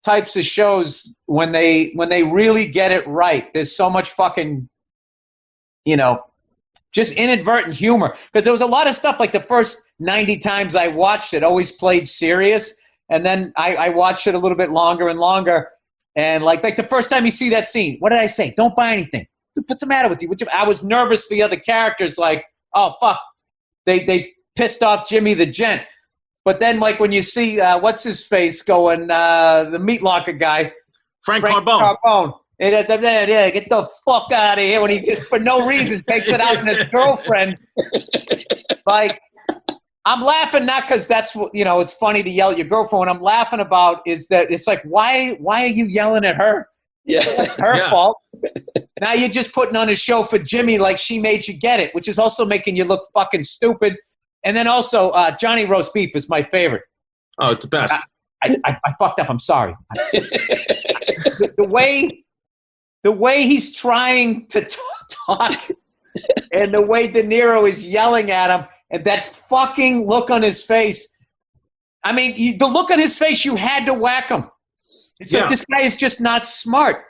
types of shows when they really get it right, there's so much fucking, just inadvertent humor. Because there was a lot of stuff like the first 90 times I watched it always played serious, and then I watched it a little bit longer and longer, and like the first time you see that scene, what did I say? Don't buy anything. What's the matter with you? I was nervous for the other characters, like, oh fuck, they pissed off Jimmy the Gent. But then, like, when you see, what's his face going, the meat locker guy. Frank Carbone. Yeah, get the fuck out of here when he just, for no reason, takes it out on his girlfriend. Like, I'm laughing not because that's, it's funny to yell at your girlfriend. What I'm laughing about is that it's like, why are you yelling at her? Yeah. It's her fault. Now you're just putting on a show for Jimmy like she made you get it, which is also making you look fucking stupid. And then also, Johnny Roast Beef is my favorite. Oh, it's the best. I fucked up. I'm sorry. The way he's trying to talk and the way De Niro is yelling at him and that fucking look on his face. I mean, the look on his face, you had to whack him. It's like this guy is just not smart.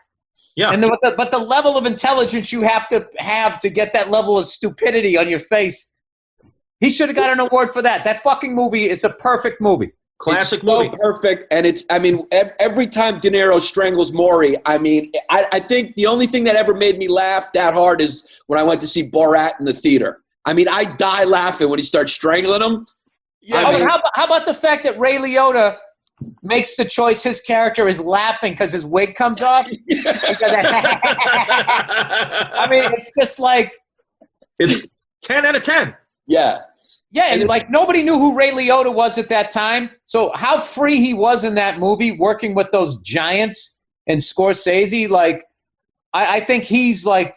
Yeah. And but the level of intelligence you have to get that level of stupidity on your face. He should have got an award for that. That fucking movie, it's a perfect movie. Classic movie. Perfect. And every time De Niro strangles Maury, I think the only thing that ever made me laugh that hard is when I went to see Borat in the theater. I mean, I die laughing when he starts strangling him. Yeah. How about the fact that Ray Liotta makes the choice, his character is laughing because his wig comes off? I mean, it's just like... It's 10 out of 10. Yeah. Yeah, and like nobody knew who Ray Liotta was at that time. So how free he was in that movie working with those giants and Scorsese, like I think he's like,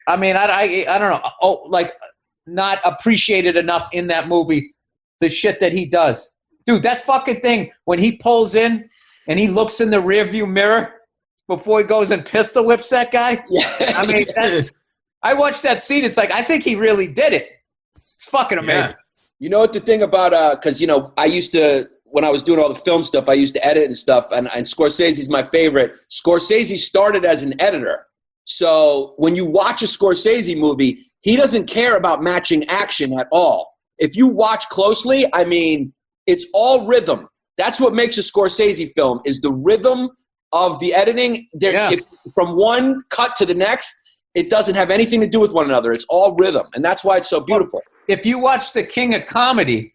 I mean, I don't know, like not appreciated enough in that movie, the shit that he does. Dude, that fucking thing, when he pulls in and he looks in the rearview mirror before he goes and pistol whips that guy. Yeah. I mean, I watched that scene. It's like, I think he really did it. It's fucking amazing. Yeah. You know what the thing about, because, I used to, when I was doing all the film stuff, I used to edit and stuff, and Scorsese's my favorite. Scorsese started as an editor. So when you watch a Scorsese movie, he doesn't care about matching action at all. If you watch closely, I mean, it's all rhythm. That's what makes a Scorsese film, is the rhythm of the editing. From one cut to the next, it doesn't have anything to do with one another. It's all rhythm, and that's why it's so beautiful. If you watch The King of Comedy,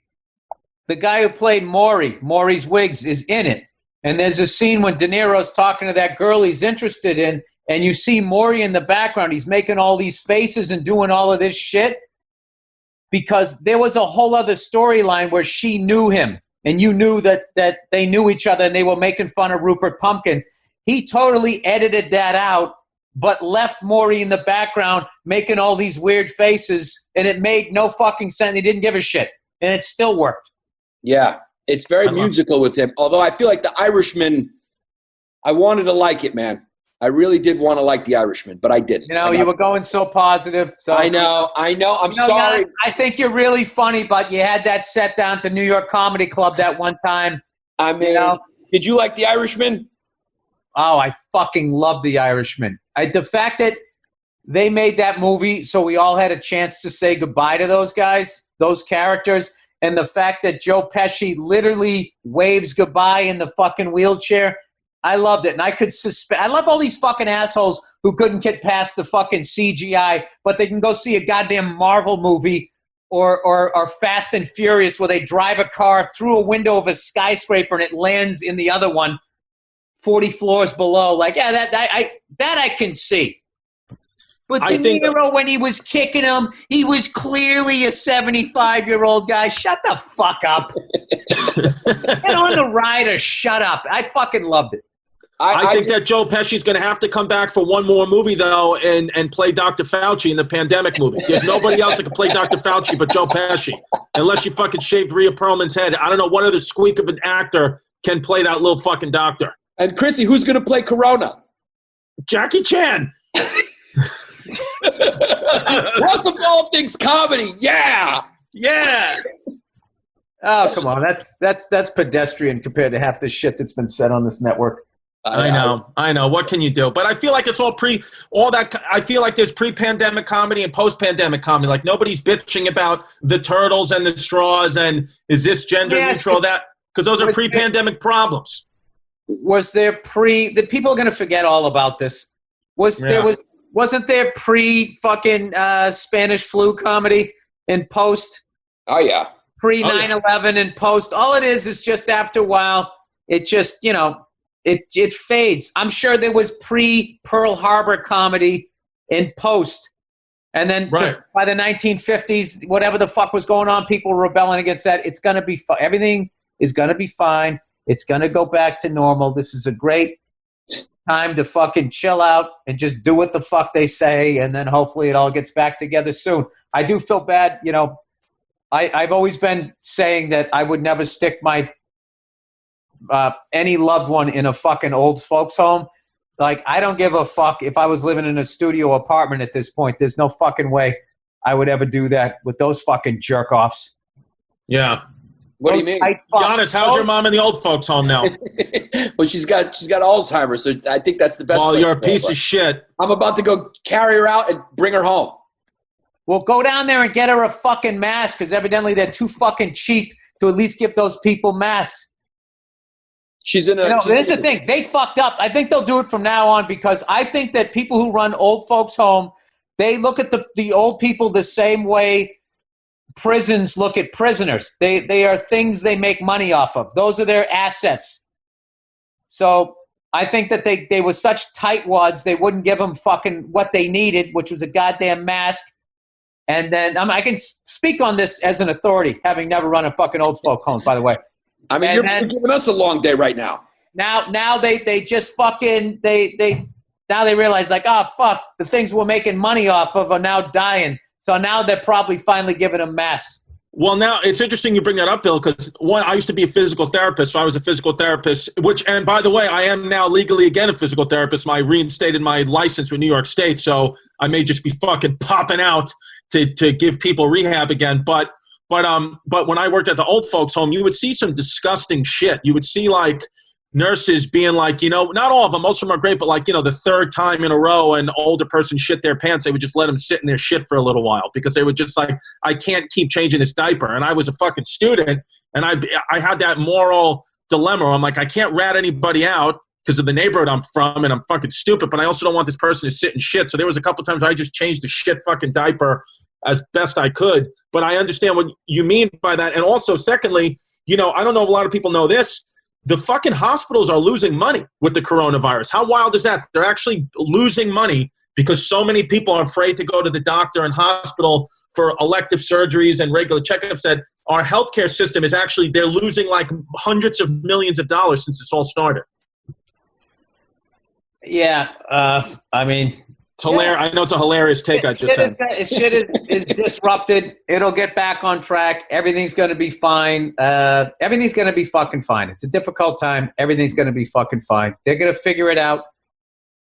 the guy who played Maury's Wiggs, is in it. And there's a scene when De Niro's talking to that girl he's interested in, and you see Maury in the background. He's making all these faces and doing all of this shit because there was a whole other storyline where she knew him, and you knew that they knew each other and they were making fun of Rupert Pumpkin. He totally edited that out, but left Maury in the background making all these weird faces, and it made no fucking sense. He didn't give a shit, and it still worked. Yeah, it's very musical with him. Although I feel like The Irishman, I wanted to like it, man. I really did want to like The Irishman, but I didn't. You were going so positive. So I know. I'm sorry. I think you're really funny, but you had that set down to New York Comedy Club that one time. I mean, did you like The Irishman? Oh, I fucking love The Irishman. The fact that they made that movie so we all had a chance to say goodbye to those guys, those characters, and the fact that Joe Pesci literally waves goodbye in the fucking wheelchair, I loved it. And I could I love all these fucking assholes who couldn't get past the fucking CGI, but they can go see a goddamn Marvel movie or Fast and Furious, where they drive a car through a window of a skyscraper and it lands in the other one 40 floors below. Like, yeah, that I can see. But De Niro, when he was kicking him, he was clearly a 75-year-old guy. Shut the fuck up. Get on the ride or shut up. I fucking loved it. I think that Joe Pesci's going to have to come back for one more movie, though, and play Dr. Fauci in the pandemic movie. There's nobody else that can play Dr. Fauci but Joe Pesci, unless you fucking shaved Rhea Perlman's head. I don't know what other squeak of an actor can play that little fucking doctor. And Chrissy, who's going to play Corona? Jackie Chan. Welcome to All Things Comedy. Yeah. Oh, come on. That's pedestrian compared to half the shit that's been said on this network. I know. What can you do? But I feel like it's all that. I feel like there's pre-pandemic comedy and post-pandemic comedy. Like nobody's bitching about the turtles and the straws and is this gender neutral, that, because those are pre-pandemic problems. Was there the people are going to forget all about this. Wasn't there pre-fucking Spanish flu comedy in post? Oh, yeah. Pre 9/11 in post. All it is just after a while, it just, it fades. I'm sure there was pre-Pearl Harbor comedy in post. And then by the 1950s, whatever the fuck was going on, people were rebelling against that. It's going to be everything is going to be fine. It's going to go back to normal. This is a great time to fucking chill out and just do what the fuck they say, and then hopefully it all gets back together soon. I do feel bad, I've always been saying that I would never stick my any loved one in a fucking old folks home. Like, I don't give a fuck if I was living in a studio apartment at this point. There's no fucking way I would ever do that with those fucking jerk-offs. Yeah. What do you mean? Giannis, how's your mom in the old folks home now? Well, she's got Alzheimer's, so I think that's the best. Well, you're a piece of shit. I'm about to go carry her out and bring her home. Well, go down there and get her a fucking mask, because evidently they're too fucking cheap to at least give those people masks. She's in a. This is the thing. They fucked up. I think they'll do it from now on, because I think that people who run old folks home, they look at the old people the same way prisons look at prisoners. They are things they make money off of. Those are their assets. So I think that they were such tightwads, they wouldn't give them fucking what they needed, which was a goddamn mask. And then I can speak on this as an authority, having never run a fucking old folk home, by the way. I mean, you're giving us a long day right now. Now they just fucking now they realize, like, oh fuck, the things we're making money off of are now dying. So now they're probably finally giving them masks. Well, now it's interesting you bring that up, Bill, because one, I used to be a physical therapist, so I was a physical therapist, and by the way, I am now legally again a physical therapist. I reinstated my license with New York State, so I may just be fucking popping out to give people rehab again. But when I worked at the old folks home, you would see some disgusting shit. You would see like nurses being like, not all of them, most of them are great, but like, the third time in a row an older person shit their pants, they would just let them sit in their shit for a little while, because they would just like, I can't keep changing this diaper. And I was a fucking student, and I had that moral dilemma. I'm like, I can't rat anybody out because of the neighborhood I'm from, and I'm fucking stupid, but I also don't want this person to sit in shit. So there was a couple times I just changed the shit fucking diaper as best I could. But I understand what you mean by that. And also, secondly, I don't know if a lot of people know this, the fucking hospitals are losing money with the coronavirus. How wild is that? They're actually losing money because so many people are afraid to go to the doctor and hospital for elective surgeries and regular checkups, that our healthcare system is actually, they're losing like hundreds of millions of dollars since this all started. Yeah. I mean, it's hilarious. I know it's a hilarious take I just said. Shit is disrupted. It'll get back on track. Everything's going to be fine. Everything's going to be fucking fine. It's a difficult time. Everything's going to be fucking fine. They're going to figure it out.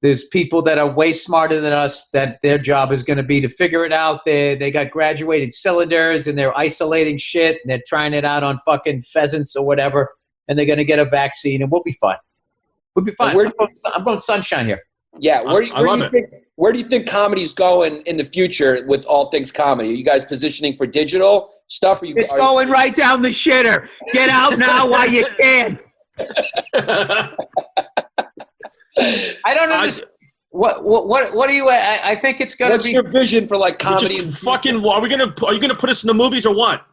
There's people that are way smarter than us that their job is going to be to figure it out. They got graduated cylinders, and they're isolating shit, and they're trying it out on fucking pheasants or whatever, and they're going to get a vaccine, and we'll be fine. We'll be fine. I'm going sunshine here. Yeah, where do you think comedy's going in the future with All Things Comedy? Are you guys positioning for digital stuff? It's going right down the shitter. Get out now while you can. I don't understand. What do you? I think it's gonna be. What's your vision for like comedy? Just fucking. Are you gonna put us in the movies or what?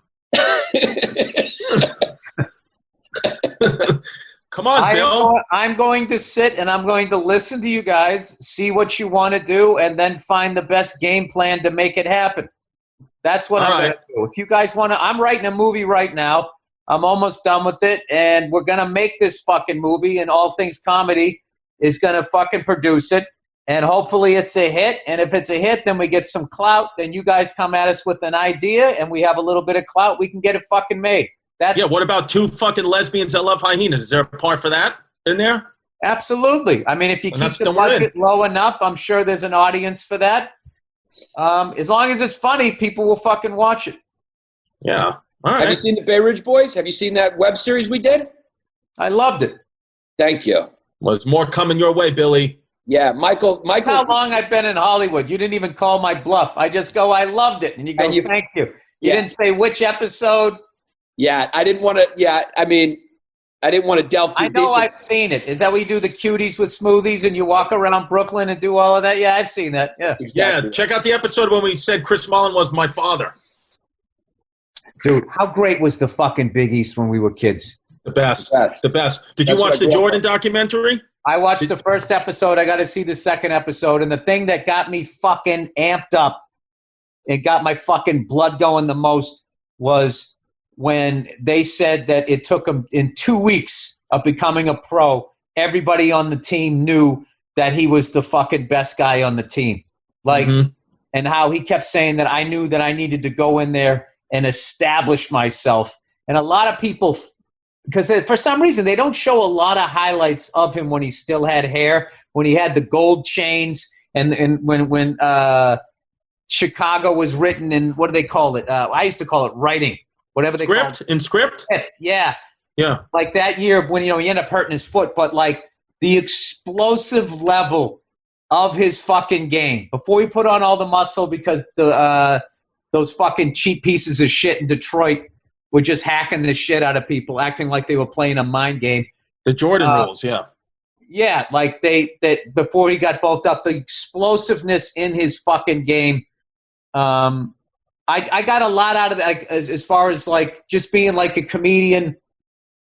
Come on, Bill. I'm going to sit and I'm going to listen to you guys, see what you want to do, and then find the best game plan to make it happen. That's what I'm going to do. If you guys want to, I'm writing a movie right now. I'm almost done with it, and we're going to make this fucking movie, and All Things Comedy is going to fucking produce it, and hopefully it's a hit. And if it's a hit, then we get some clout. Then you guys come at us with an idea, and we have a little bit of clout. We can get it fucking made. What about two fucking lesbians that love hyenas? Is there a part for that in there? Absolutely. I mean, if you keep the budget low enough, I'm sure there's an audience for that. As long as it's funny, people will fucking watch it. Yeah. All right. Have you seen the Bay Ridge Boys? Have you seen that web series we did? I loved it. Thank you. Well, there's more coming your way, Billy. Yeah, Michael. That's how long I've been in Hollywood. You didn't even call my bluff. I just go, I loved it. And you go, thank you. You didn't say which episode. Yeah, I didn't want to. Yeah, I mean, I didn't want to delve too deep. I know I've seen it. Is that where you do the cuties with smoothies and you walk around Brooklyn and do all of that? Yeah, I've seen that. Yeah. Exactly. Check out the episode when we said Chris Mullen was my father. Dude, how great was the fucking Big East when we were kids? The best. Did you watch the Jordan documentary? I watched the first episode. I got to see the second episode. And the thing that got me fucking amped up and got my fucking blood going the most was when they said that it took him in 2 weeks of becoming a pro, everybody on the team knew that he was the fucking best guy on the team. Like, and how he kept saying that I knew that I needed to go in there and establish myself. And a lot of people, because for some reason they don't show a lot of highlights of him when he still had hair, when he had the gold chains, and when Chicago was written in, what do they call it? I used to call it writing. Whatever they call it. In script? Yeah. Yeah. Like that year when, he ended up hurting his foot, but like the explosive level of his fucking game before he put on all the muscle, because those fucking cheap pieces of shit in Detroit were just hacking the shit out of people, acting like they were playing a mind game. The Jordan rules, yeah. Yeah, like that before he got bulked up, the explosiveness in his fucking game, I got a lot out of that, like, as far as like just being like a comedian,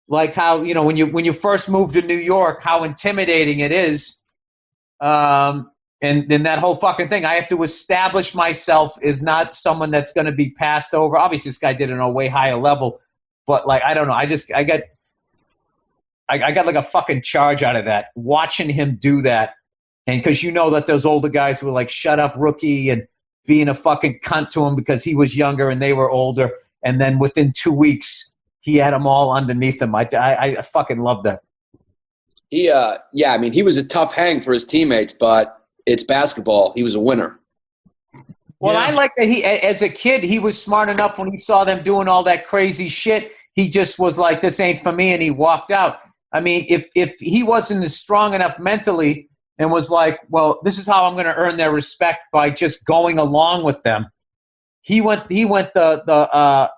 like how, when you first move to New York, how intimidating it is. And then that whole fucking thing, I have to establish myself as not someone that's going to be passed over. Obviously this guy did it on a way higher level, but like, I don't know. I got like a fucking charge out of that, watching him do that. And cause that those older guys were like, shut up rookie, and being a fucking cunt to him because he was younger and they were older. And then within 2 weeks, he had them all underneath him. I fucking love that. I mean, he was a tough hang for his teammates, but it's basketball. He was a winner. Well, I like that as a kid, he was smart enough when he saw them doing all that crazy shit. He just was like, this ain't for me, and he walked out. I mean, if he wasn't as strong enough mentally and was like, well, this is how I'm going to earn their respect by just going along with them. He went the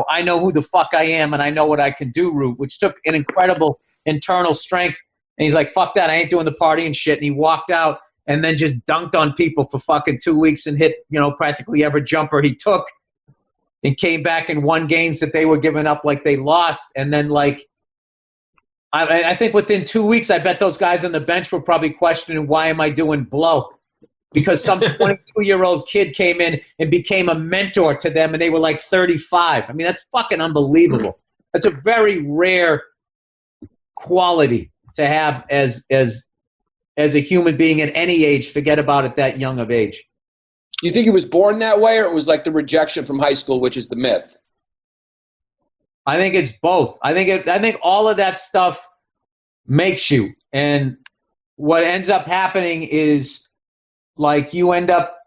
I know who the fuck I am and I know what I can do route, which took an incredible internal strength. And he's like, fuck that, I ain't doing the party and shit. And he walked out and then just dunked on people for fucking 2 weeks and hit, practically every jumper he took, and came back and won games that they were giving up like they lost. And then like, I think within 2 weeks, I bet those guys on the bench were probably questioning, why am I doing blow? Because some 22-year-old kid came in and became a mentor to them, and they were like 35. I mean, that's fucking unbelievable. That's a very rare quality to have as a human being at any age, forget about it that young of age. Do you think he was born that way, or it was like the rejection from high school, which is the myth? I think it's both. I think all of that stuff makes you. And what ends up happening is, like, you end up,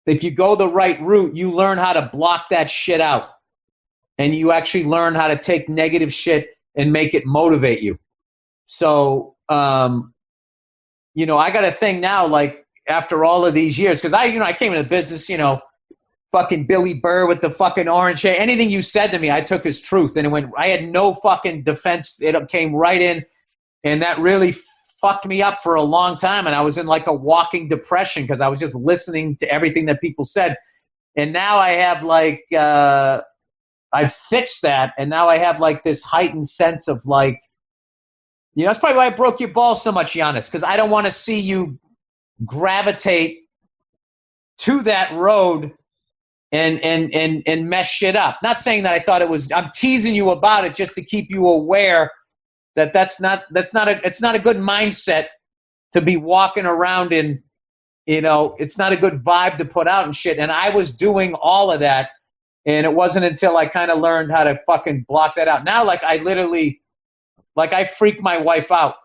if you go the right route, you learn how to block that shit out. And you actually learn how to take negative shit and make it motivate you. So, I got a thing now, like, after all of these years, because I came into business, fucking Billy Burr with the fucking orange hair. Anything you said to me, I took as truth. And I had no fucking defense. It came right in. And that really fucked me up for a long time, and I was in like a walking depression because I was just listening to everything that people said. And now I have like I've fixed that, and now I have like this heightened sense of like, that's probably why I broke your balls so much, Giannis, because I don't want to see you gravitate to that road and mess shit up. Not saying that I thought it was. I'm teasing you about it just to keep you aware that it's not a good mindset to be walking around in. It's not a good vibe to put out and shit. And I was doing all of that, and it wasn't until I kind of learned how to fucking block that out. Now, like I freak my wife out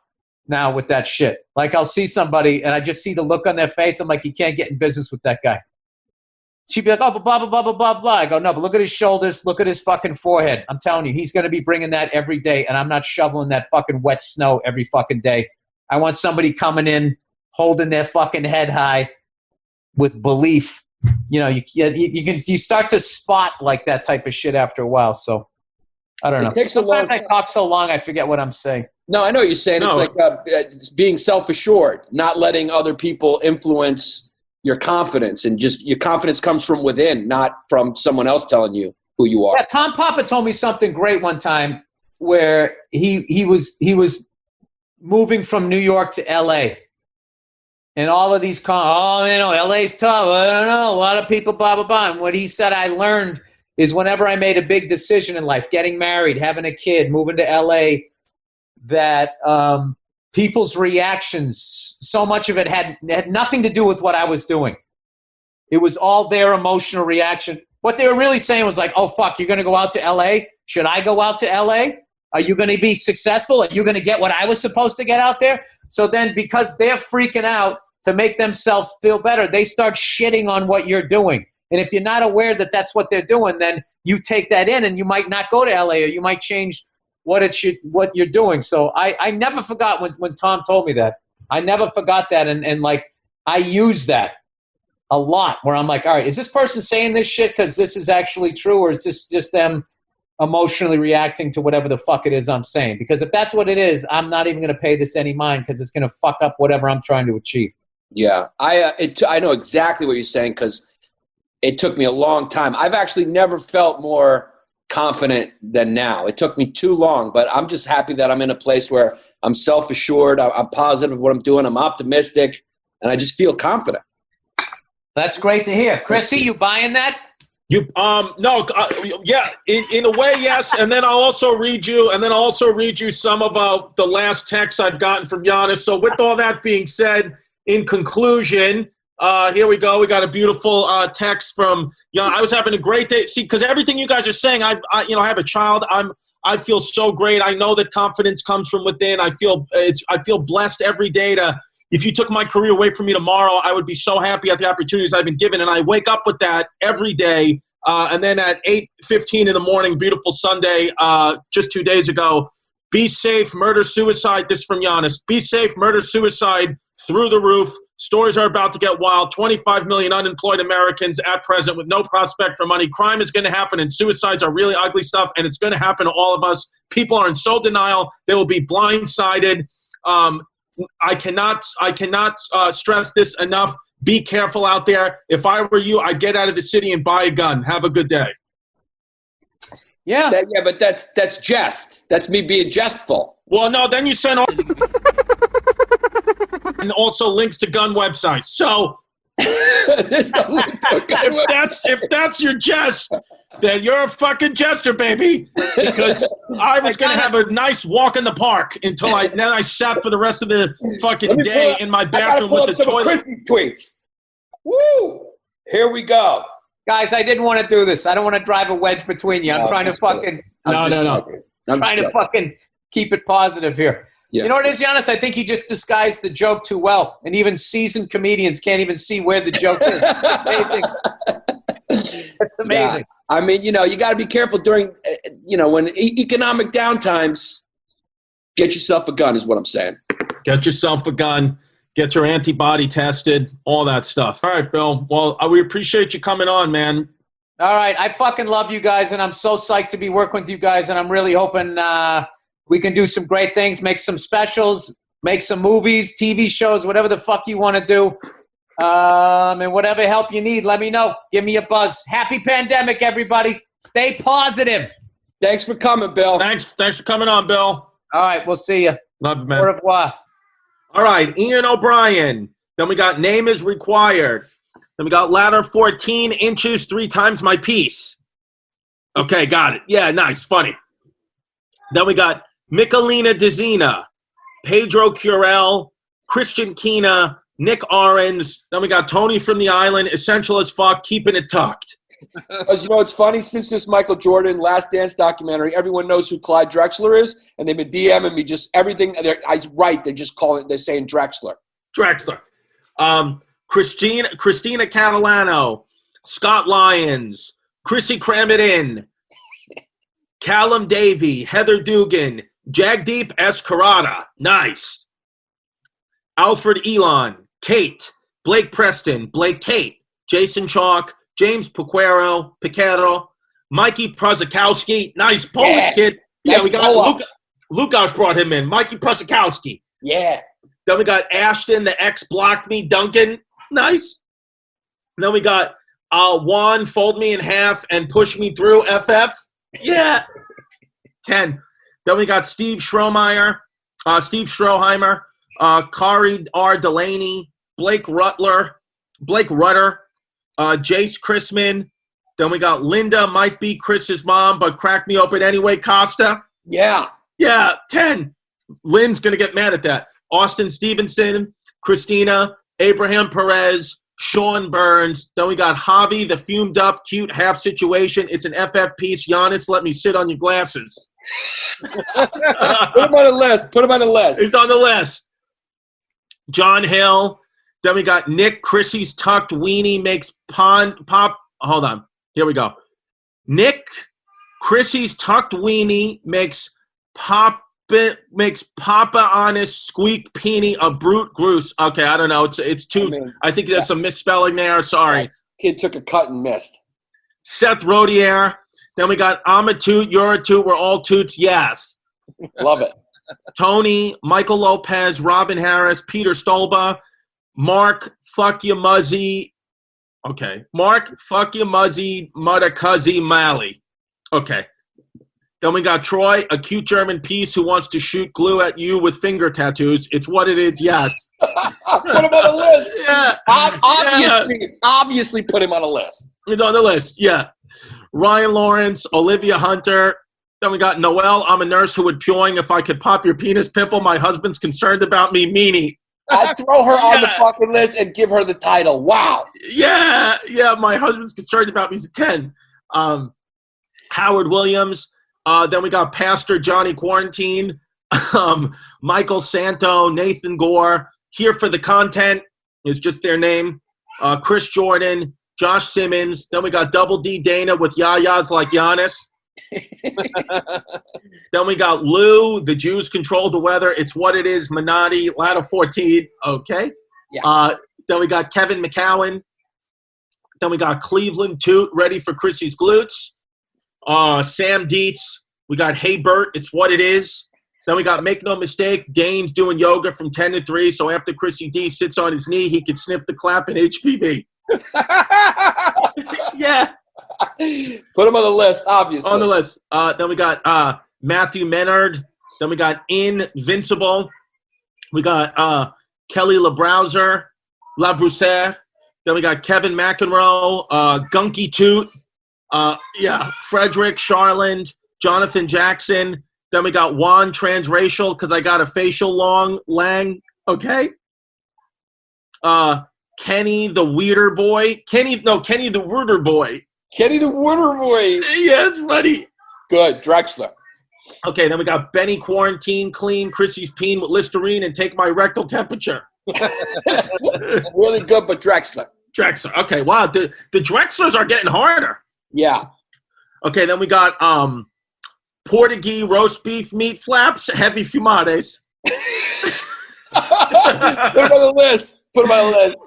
now with that shit. Like I'll see somebody and I just see the look on their face. I'm like, you can't get in business with that guy. She'd be like, oh, blah, blah, blah, blah, blah, blah. I go, no, but look at his shoulders. Look at his fucking forehead. I'm telling you, he's going to be bringing that every day, and I'm not shoveling that fucking wet snow every fucking day. I want somebody coming in, holding their fucking head high with belief. You start to spot like that type of shit after a while. So I don't know. It takes a long time. I talk so long, I forget what I'm saying. No, I know what you're saying. No. It's like it's being self-assured, not letting other people influence your confidence, and just your confidence comes from within, not from someone else telling you who you are. Yeah, Tom Papa told me something great one time where he was moving from New York to L.A. and all of these L.A.'s tough. I don't know, a lot of people, blah blah blah. And what he said I learned is whenever I made a big decision in life, getting married, having a kid, moving to L.A., that people's reactions, so much of it had nothing to do with what I was doing. It was all their emotional reaction. What they were really saying was like, oh, fuck, you're going to go out to L.A.? Should I go out to L.A.? Are you going to be successful? Are you going to get what I was supposed to get out there? So then because they're freaking out to make themselves feel better, they start shitting on what you're doing. And if you're not aware that that's what they're doing, then you take that in and you might not go to L.A. or you might change what you're doing. So I never forgot when Tom told me that. I never forgot that. And like, I use that a lot where I'm like, all right, is this person saying this shit because this is actually true, or is this just them emotionally reacting to whatever the fuck it is I'm saying? Because if that's what it is, I'm not even going to pay this any mind because it's going to fuck up whatever I'm trying to achieve. Yeah, I know exactly what you're saying because it took me a long time. I've actually never felt more confident than now. It took me too long, but I'm just happy that I'm in a place where I'm self-assured, I'm positive of what I'm doing, I'm optimistic, and I just feel confident. That's great to hear. Chrissy, you buying that? No, yeah, in a way, yes. And then I'll also read you some of the last texts I've gotten from Giannis. So with all that being said, in conclusion, here we go. We got a beautiful text from Yanni. I was having a great day. See, because everything you guys are saying, I have a child. I feel so great. I know that confidence comes from within. I feel blessed every day to. If you took my career away from me tomorrow, I would be so happy at the opportunities I've been given. And I wake up with that every day. And then at 8:15 in the morning, beautiful Sunday, just 2 days ago, be safe, murder, suicide. This is from Giannis. Be safe, murder, suicide through the roof. Stories are about to get wild. 25 million unemployed Americans at present with no prospect for money. Crime is going to happen, and suicides are really ugly stuff, and it's going to happen to all of us. People are in so denial. They will be blindsided. I cannot stress this enough. Be careful out there. If I were you, I'd get out of the city and buy a gun. Have a good day. Yeah. But that's jest. That's me being jestful. Well, no, then you send all and also links to gun websites. So there's no link to a gun website. if that's your jest, then you're a fucking jester, baby. Because I was going to have a nice walk in the park until I sat for the rest of the fucking day in my bathroom with the toilet. Tweets. Woo! Here we go. Guys, I didn't want to do this. I don't want to drive a wedge between you. I'm trying to fucking fucking keep it positive here. Yeah. You know what it is, Giannis? I think you just disguised the joke too well. And even seasoned comedians can't even see where the joke is. Amazing. It's amazing. Yeah. I mean, you got to be careful during, when economic downtimes, get yourself a gun is what I'm saying. Get yourself a gun. Get your antibody tested. All that stuff. All right, Bill. Well, we appreciate you coming on, man. All right. I fucking love you guys, and I'm so psyched to be working with you guys, and I'm really hoping we can do some great things, make some specials, make some movies, TV shows, whatever the fuck you want to do. And whatever help you need, let me know. Give me a buzz. Happy pandemic, everybody. Stay positive. Thanks for coming, Bill. Thanks for coming on, Bill. All right, we'll see you. Love you, man. Au revoir. All right, Ian O'Brien. Then we got name is required. Then we got ladder 14 inches, 3 times my piece. Okay, got it. Yeah, nice, funny. Then we got Michelina Dezina, Pedro Curel, Christian Kina, Nick Orange. Then we got Tony from the Island, essential as fuck, keeping it tucked. Because, it's funny, since this Michael Jordan Last Dance documentary, everyone knows who Clyde Drexler is, and they've been DMing me just everything. They're saying Drexler. Christina Catalano, Scott Lyons, Chrissy Cramadin, Callum Davey, Heather Dugan, Jagdeep S. Karada, nice. Alfred Elon, Kate, Blake Preston, Blake Kate, Jason Chalk, James Piquero, Mikey Prozakowski, nice Polish kid. Yeah, nice. We got Lukas brought him in. Mikey Prozakowski. Yeah. Then we got Ashton, the ex blocked me, Duncan. Nice. Then we got Juan, fold me in half and push me through, FF. Yeah. 10. Then we got Steve Stroheimer, Kari R. Delaney, Blake Rutter, Jace Chrisman. Then we got Linda, might be Chris's mom, but crack me open anyway, Costa. Yeah. 10. Lynn's going to get mad at that. Austin Stevenson, Christina, Abraham Perez, Sean Burns. Then we got Javi, the fumed up, cute half situation. It's an FF piece. Giannis, let me sit on your glasses. Put him on the list. He's on the list. John Hill. Then we got Nick, Chrissy's tucked weenie makes pop. Hold on. Here we go. Nick, Chrissy's tucked weenie makes Papa honest squeak peenie a brute goose. Okay, I don't know. It's too. I think there's some misspelling there. Sorry. Kid took a cut and missed. Seth Rodier. Then we got I'm a toot, you're a toot, we're all toots. Yes. Love it. Tony, Michael Lopez, Robin Harris, Peter Stolba, Mark, fuck you, Muzzy. Okay. Mark, fuck you, Muzzy, Mudda Cuzzy, Mally. Okay. Then we got Troy, a cute German piece who wants to shoot glue at you with finger tattoos. It's what it is, yes. Put him on the list. Yeah. Obviously put him on a list. He's on the list, yeah. Ryan Lawrence, Olivia Hunter. Then we got Noelle, I'm a nurse who would pewing if I could pop your penis pimple. My husband's concerned about me, meanie. I'd throw her on the fucking list and give her the title. Wow. Yeah, my husband's concerned about me. He's a 10. Howard Williams. Then we got Pastor Johnny Quarantine, Michael Santo, Nathan Gore. Here for the content is just their name. Chris Jordan, Josh Simmons. Then we got Double D Dana with Yayas like Giannis. Then we got Lou, the Jews control the weather. It's what it is, Minotti, ladder 14. Okay. Yeah. Then we got Kevin McCowan. Then we got Cleveland Toot, ready for Chrissy's glutes. Sam Dietz. We got Hey Bert, it's what it is. Then we got Make No Mistake, Dane's doing yoga from 10 to 3, so after Chrissy D sits on his knee, he can sniff the clap in HPV. Yeah. Put him on the list, obviously. On the list. Then we got Matthew Menard. Then we got Invincible. We got Kelly LaBrouser. Then we got Kevin McEnroe. Gunky Toot. Frederick Charland. Jonathan Jackson. Then we got Juan Transracial because I got a facial lang. Okay. Kenny the Weeder Boy. Kenny the Weeder Boy. Kenny the Weeder Boy. Yeah, it's funny. Good. Drexler. Okay, then we got Benny Quarantine, clean Chrissy's peen with Listerine and take my rectal temperature. Really good, but Drexler. Okay, wow. The Drexlers are getting harder. Yeah. Okay, then we got Portuguese roast beef meat flaps, heavy fumades. Put them on the list.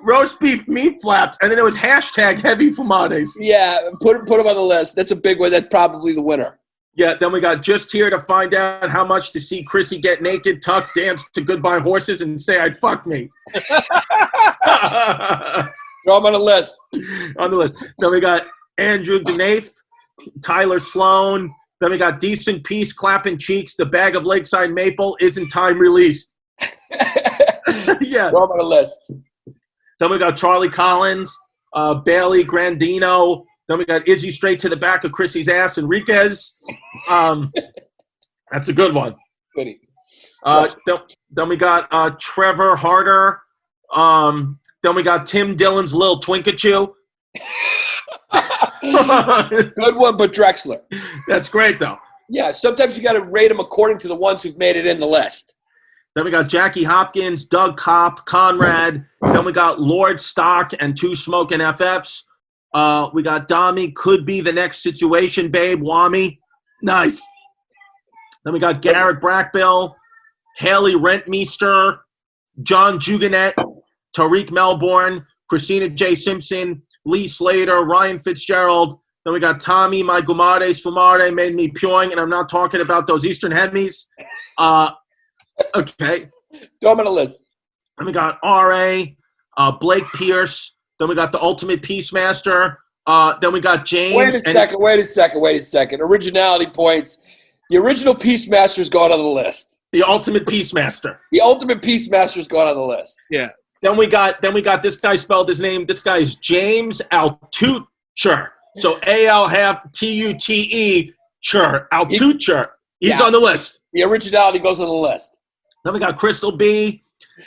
Roast beef meat flaps, and then there was hashtag heavy fumades. Yeah, put them on the list. That's a big one. That's probably the winner. Yeah, then we got just here to find out how much to see Chrissy get naked, tuck, dance to Goodbye Horses, and say I'd fuck me. Throw them on the list. On the list. Then we got Andrew Denafe, Tyler Sloan. Then we got Decent Peace, Clapping Cheeks, The Bag of Lakeside Maple, Isn't Time Released. Yeah. Throw them on the list. Then we got Charlie Collins, Bailey Grandino. Then we got Izzy Straight to the Back of Chrissy's Ass, Enriquez. That's a good one. Goodie. Then we got Trevor Harder. Then we got Tim Dillon's Lil Twinkachoo. Good one, but Drexler. That's great, though. Yeah, sometimes you got to rate them according to the ones who've made it in the list. Then we got Jackie Hopkins, Doug Kopp, Conrad. Then we got Lord Stock and Two Smoking FFs. We got Dami, Could Be the Next Situation, Babe, Wami. Nice. Then we got Garrett Brackbill, Haley Rentmeester, John Juganet, Tariq Melbourne, Christina J. Simpson, Lee Slater, Ryan Fitzgerald. Then we got Tommy, my Gumares Fumare made me puing, and I'm not talking about those Eastern Hemis. Okay. Throw them on the list. Then we got R.A., Blake Pierce. Then we got the Ultimate Peacemaster. Then we got James. Wait a second. Originality points. The original Peacemaster's gone on the list. The Ultimate Peacemaster. The Ultimate Peacemaster's gone on the list. Yeah. Then we got this guy spelled his name. This guy is James Altucher. So A-L-T-U-T-E, Altucher. He's on the list. The originality goes on the list. Then we got Crystal B.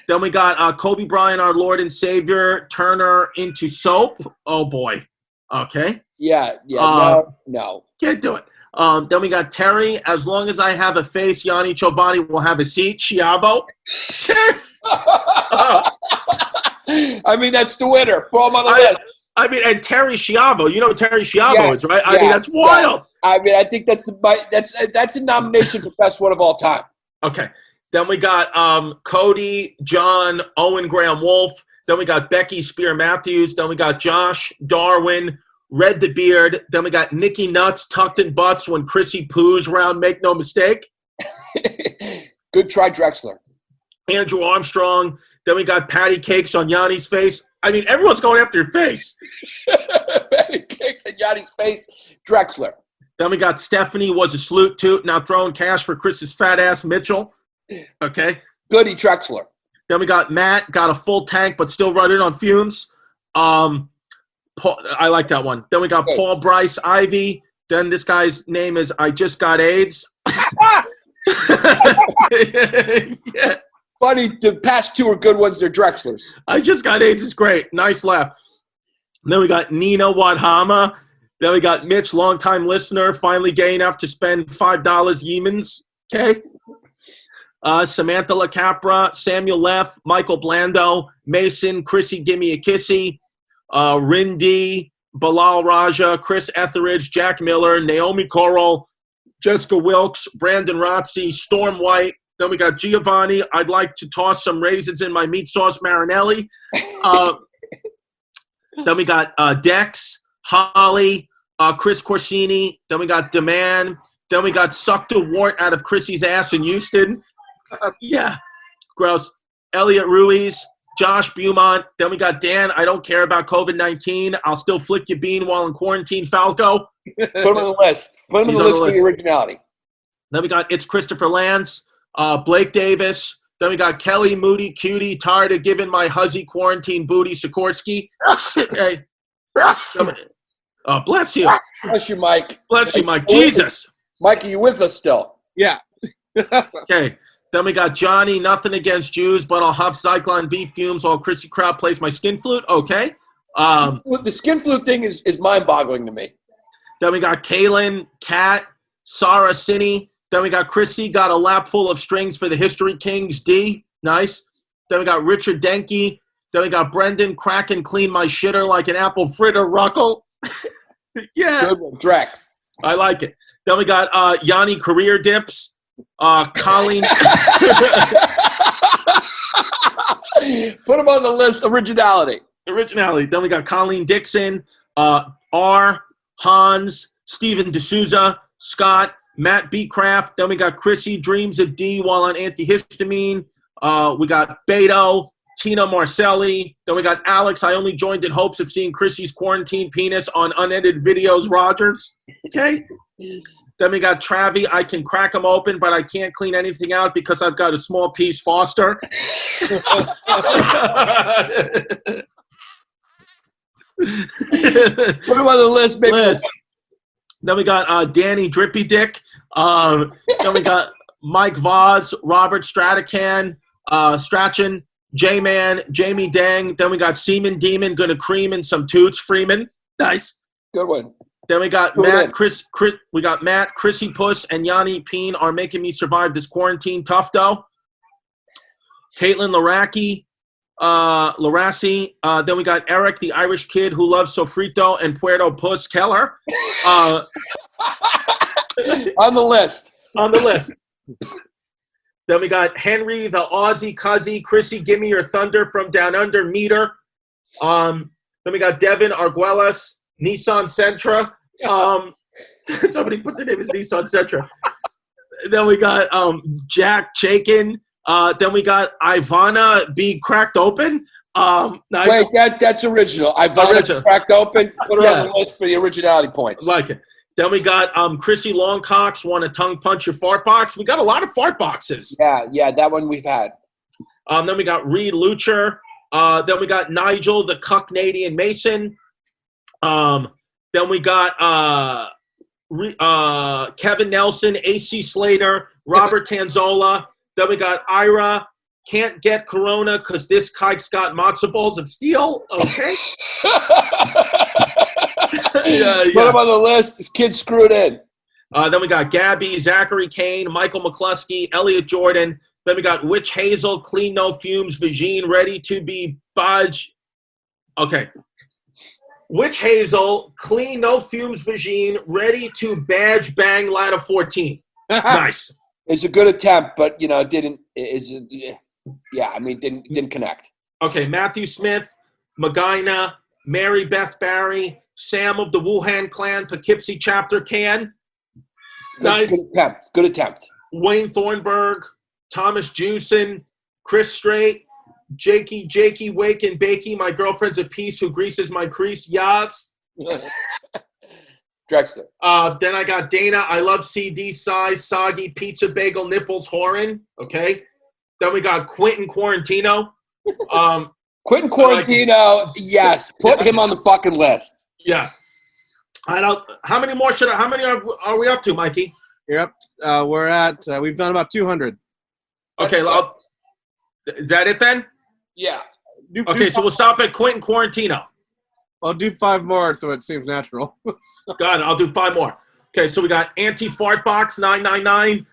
Then we got Kobe Bryant, our Lord and Savior, Turner into Soap. Oh, boy. Okay. Yeah. No. Can't do it. Then we got Terry. As long as I have a face, Yanni Chobani will have a seat. Chiavo. Terry. I mean, that's the winner. Put him on the list. I mean, and Terry Schiavo. You know who Terry Schiavo is, right? I mean, that's wild. Yeah. I mean, I think that's a nomination for best one of all time. Okay. Then we got Cody, John, Owen Graham Wolf. Then we got Becky Spear Matthews. Then we got Josh, Darwin, Red the Beard. Then we got Nikki Nuts, Tucked in Butts when Chrissy poos around, make no mistake. Good try, Drexler. Andrew Armstrong. Then we got Patty Cakes on Yanni's face. I mean, everyone's going after your face. Patty Cakes on Yanni's face, Drexler. Then we got Stephanie was a salute toot, now throwing cash for Chris's fat ass Mitchell. Okay. Goody Drexler. Then we got Matt, got a full tank but still running on fumes. Paul, I like that one. Then we got Paul Bryce Ivy. Then this guy's name is I Just Got AIDS. Yeah. Funny, the past two are good ones. They're Drexlers. I Just Got AIDS is great. Nice laugh. And then we got Nina Wadhama. Then we got Mitch, longtime listener, finally gay enough to spend $5 Yemens. Okay. Samantha LaCapra, Samuel Leff, Michael Blando, Mason, Chrissy Gimme a Kissy, Rindy, Bilal Raja, Chris Etheridge, Jack Miller, Naomi Coral, Jessica Wilkes, Brandon Rotzi, Storm White. Then we got Giovanni. I'd like to toss some raisins in my meat sauce marinelli. Then we got Dex, Holly, Chris Corsini. Then we got Deman. Then we got Sucked a Wart out of Chrissy's ass in Houston. Yeah. Gross. Elliot Ruiz, Josh Beaumont. Then we got Dan. I don't care about COVID-19. I'll still flick your bean while in quarantine, Falco. Put him on the list. Put him on the list for the originality. Then we got It's Christopher Lance, Blake Davis. Then we got Kelly Moody, Cutie, tired of giving my huzzy quarantine booty, Sikorsky. Hey. Bless you. Bless you, Mike. Bless you, Mike. Jesus. Mike, are you with us still? Yeah. Okay. Then we got Johnny, nothing against Jews, but I'll hop Zyklon B fumes while Chrissy Crowd plays my skin flute. Okay. The skin flute thing is mind-boggling to me. Then we got Kaylin, Kat, Sarah Sinney. Then we got Chrissy, got a lap full of strings for the History Kings, D. Nice. Then we got Richard Denke. Then we got Brendan, crack and clean my shitter like an apple fritter, Ruckle. Yeah. Good one, Drex. I like it. Then we got Yanni Career Dips. Colleen. Put him on the list. Originality. Then we got Colleen Dixon, R, Hans, Stephen D'Souza, Scott, Matt Beecraft. Then we got Chrissy, dreams of D while on antihistamine. We got Beto, Tina Marcelli. Then we got Alex. I only joined in hopes of seeing Chrissy's quarantine penis on unedited videos. Rogers. Okay. Then we got Travi. I can crack them open, but I can't clean anything out because I've got a small piece Foster. Put him on the list, baby. Liz. Then we got Danny Drippy Dick. Then we got Mike Vods, Robert Stratacan, Strachan, J-Man, Jamie Dang. Then we got Seaman Demon, gonna cream in some toots. Freeman. Nice. Good one. Then we got Matt, we got Matt, Chrissy Puss, and Yanni Peen are making me survive this quarantine. Tough though. Caitlin Larassi. Then we got Eric, the Irish kid who loves sofrito, and Puerto Puss Keller. On the list. On the list. Then we got Henry, the Aussie Cuzzy, Chrissy, give me your thunder from down under, meter. Then we got Devin Arguelles, Nissan Sentra. Somebody put the name as Nissan Sentra. Then we got Jack Chaikin. Then we got Ivana be cracked open. Nice. Wait, that's original. Ivana cracked open. Put her on the list for the originality points. Like it. Then we got Chrissy Longcox, want to tongue punch your fart box. We got a lot of fart boxes. Yeah, that one we've had. Then we got Reed Lucher. Then we got Nigel, the Cucknadian Mason. Then we got Kevin Nelson, AC Slater, Robert Tanzola. Then we got Ira, can't get Corona because this kike's got matzo balls of steel. Okay. Put him on the list. This kid's screwed in. Then we got Gabby, Zachary Kane, Michael McCluskey, Elliot Jordan. Then we got Witch Hazel, clean no fumes, Vagine, ready to be budge. Okay. Witch Hazel, clean no fumes, Vagine, ready to badge bang ladder 14. Nice. It's a good attempt, but didn't connect. Okay, Matthew Smith, Magina, Mary Beth Barry, Sam of the Wuhan Clan, Poughkeepsie Chapter Can. Nice. Good attempt. Wayne Thornburg, Thomas Jewson, Chris Strait, Jakey, Wake and Bakey, my girlfriend's a piece who greases my crease. Yas. Drexler. Then I got Dana. I love CD size, soggy pizza bagel nipples, Horan. Okay. Then we got Quentin Quarantino. Quentin Quarantino. Yes, put him on the fucking list. Yeah. I don't. How many more How many are we up to, Mikey? You're up. We're at. We've done about 200. Okay. Is that it then? Yeah. Okay, so we'll stop at Quentin Quarantino. I'll do 5 more so it seems natural. Got it. I'll do 5 more. Okay, so we got Anti-Fart Box 999,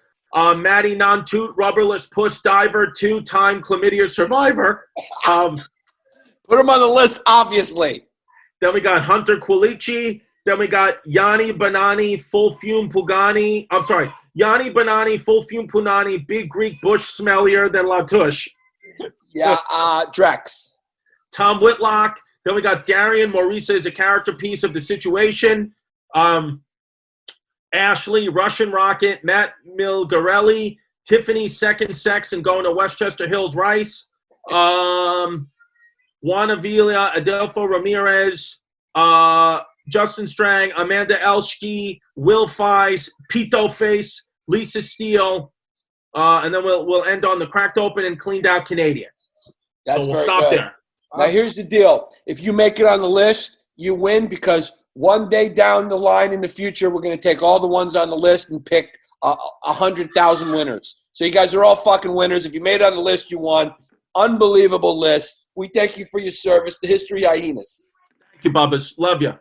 Maddie Non-Toot, Rubberless Puss Diver, 2-time chlamydia survivor. Put him on the list, obviously. Then we got Hunter Quilici. Then we got Yanni Banani, Full Fume Pugani. I'm sorry, Yanni Banani, Full Fume Punani, Big Greek Bush Smellier than Latouche. Yeah, Drex. Tom Whitlock. Then we got Darian Maurice as a character piece of the situation. Ashley, Russian Rocket, Matt Milgarelli, Tiffany, Second Sex and going to Westchester Hills Rice. Juana Villa, Adelfo Ramirez, Justin Strang, Amanda Elschke, Will Fies, Pito Face, Lisa Steele, and then we'll end on the cracked open and cleaned out Canadian. That's so we'll stop good. there. Now, here's the deal. If you make it on the list, you win because one day down the line in the future, we're going to take all the ones on the list and pick 100,000 winners. So you guys are all fucking winners. If you made it on the list, you won. Unbelievable list. We thank you for your service. The History Hyenas. Thank you, Bubbas. Love you.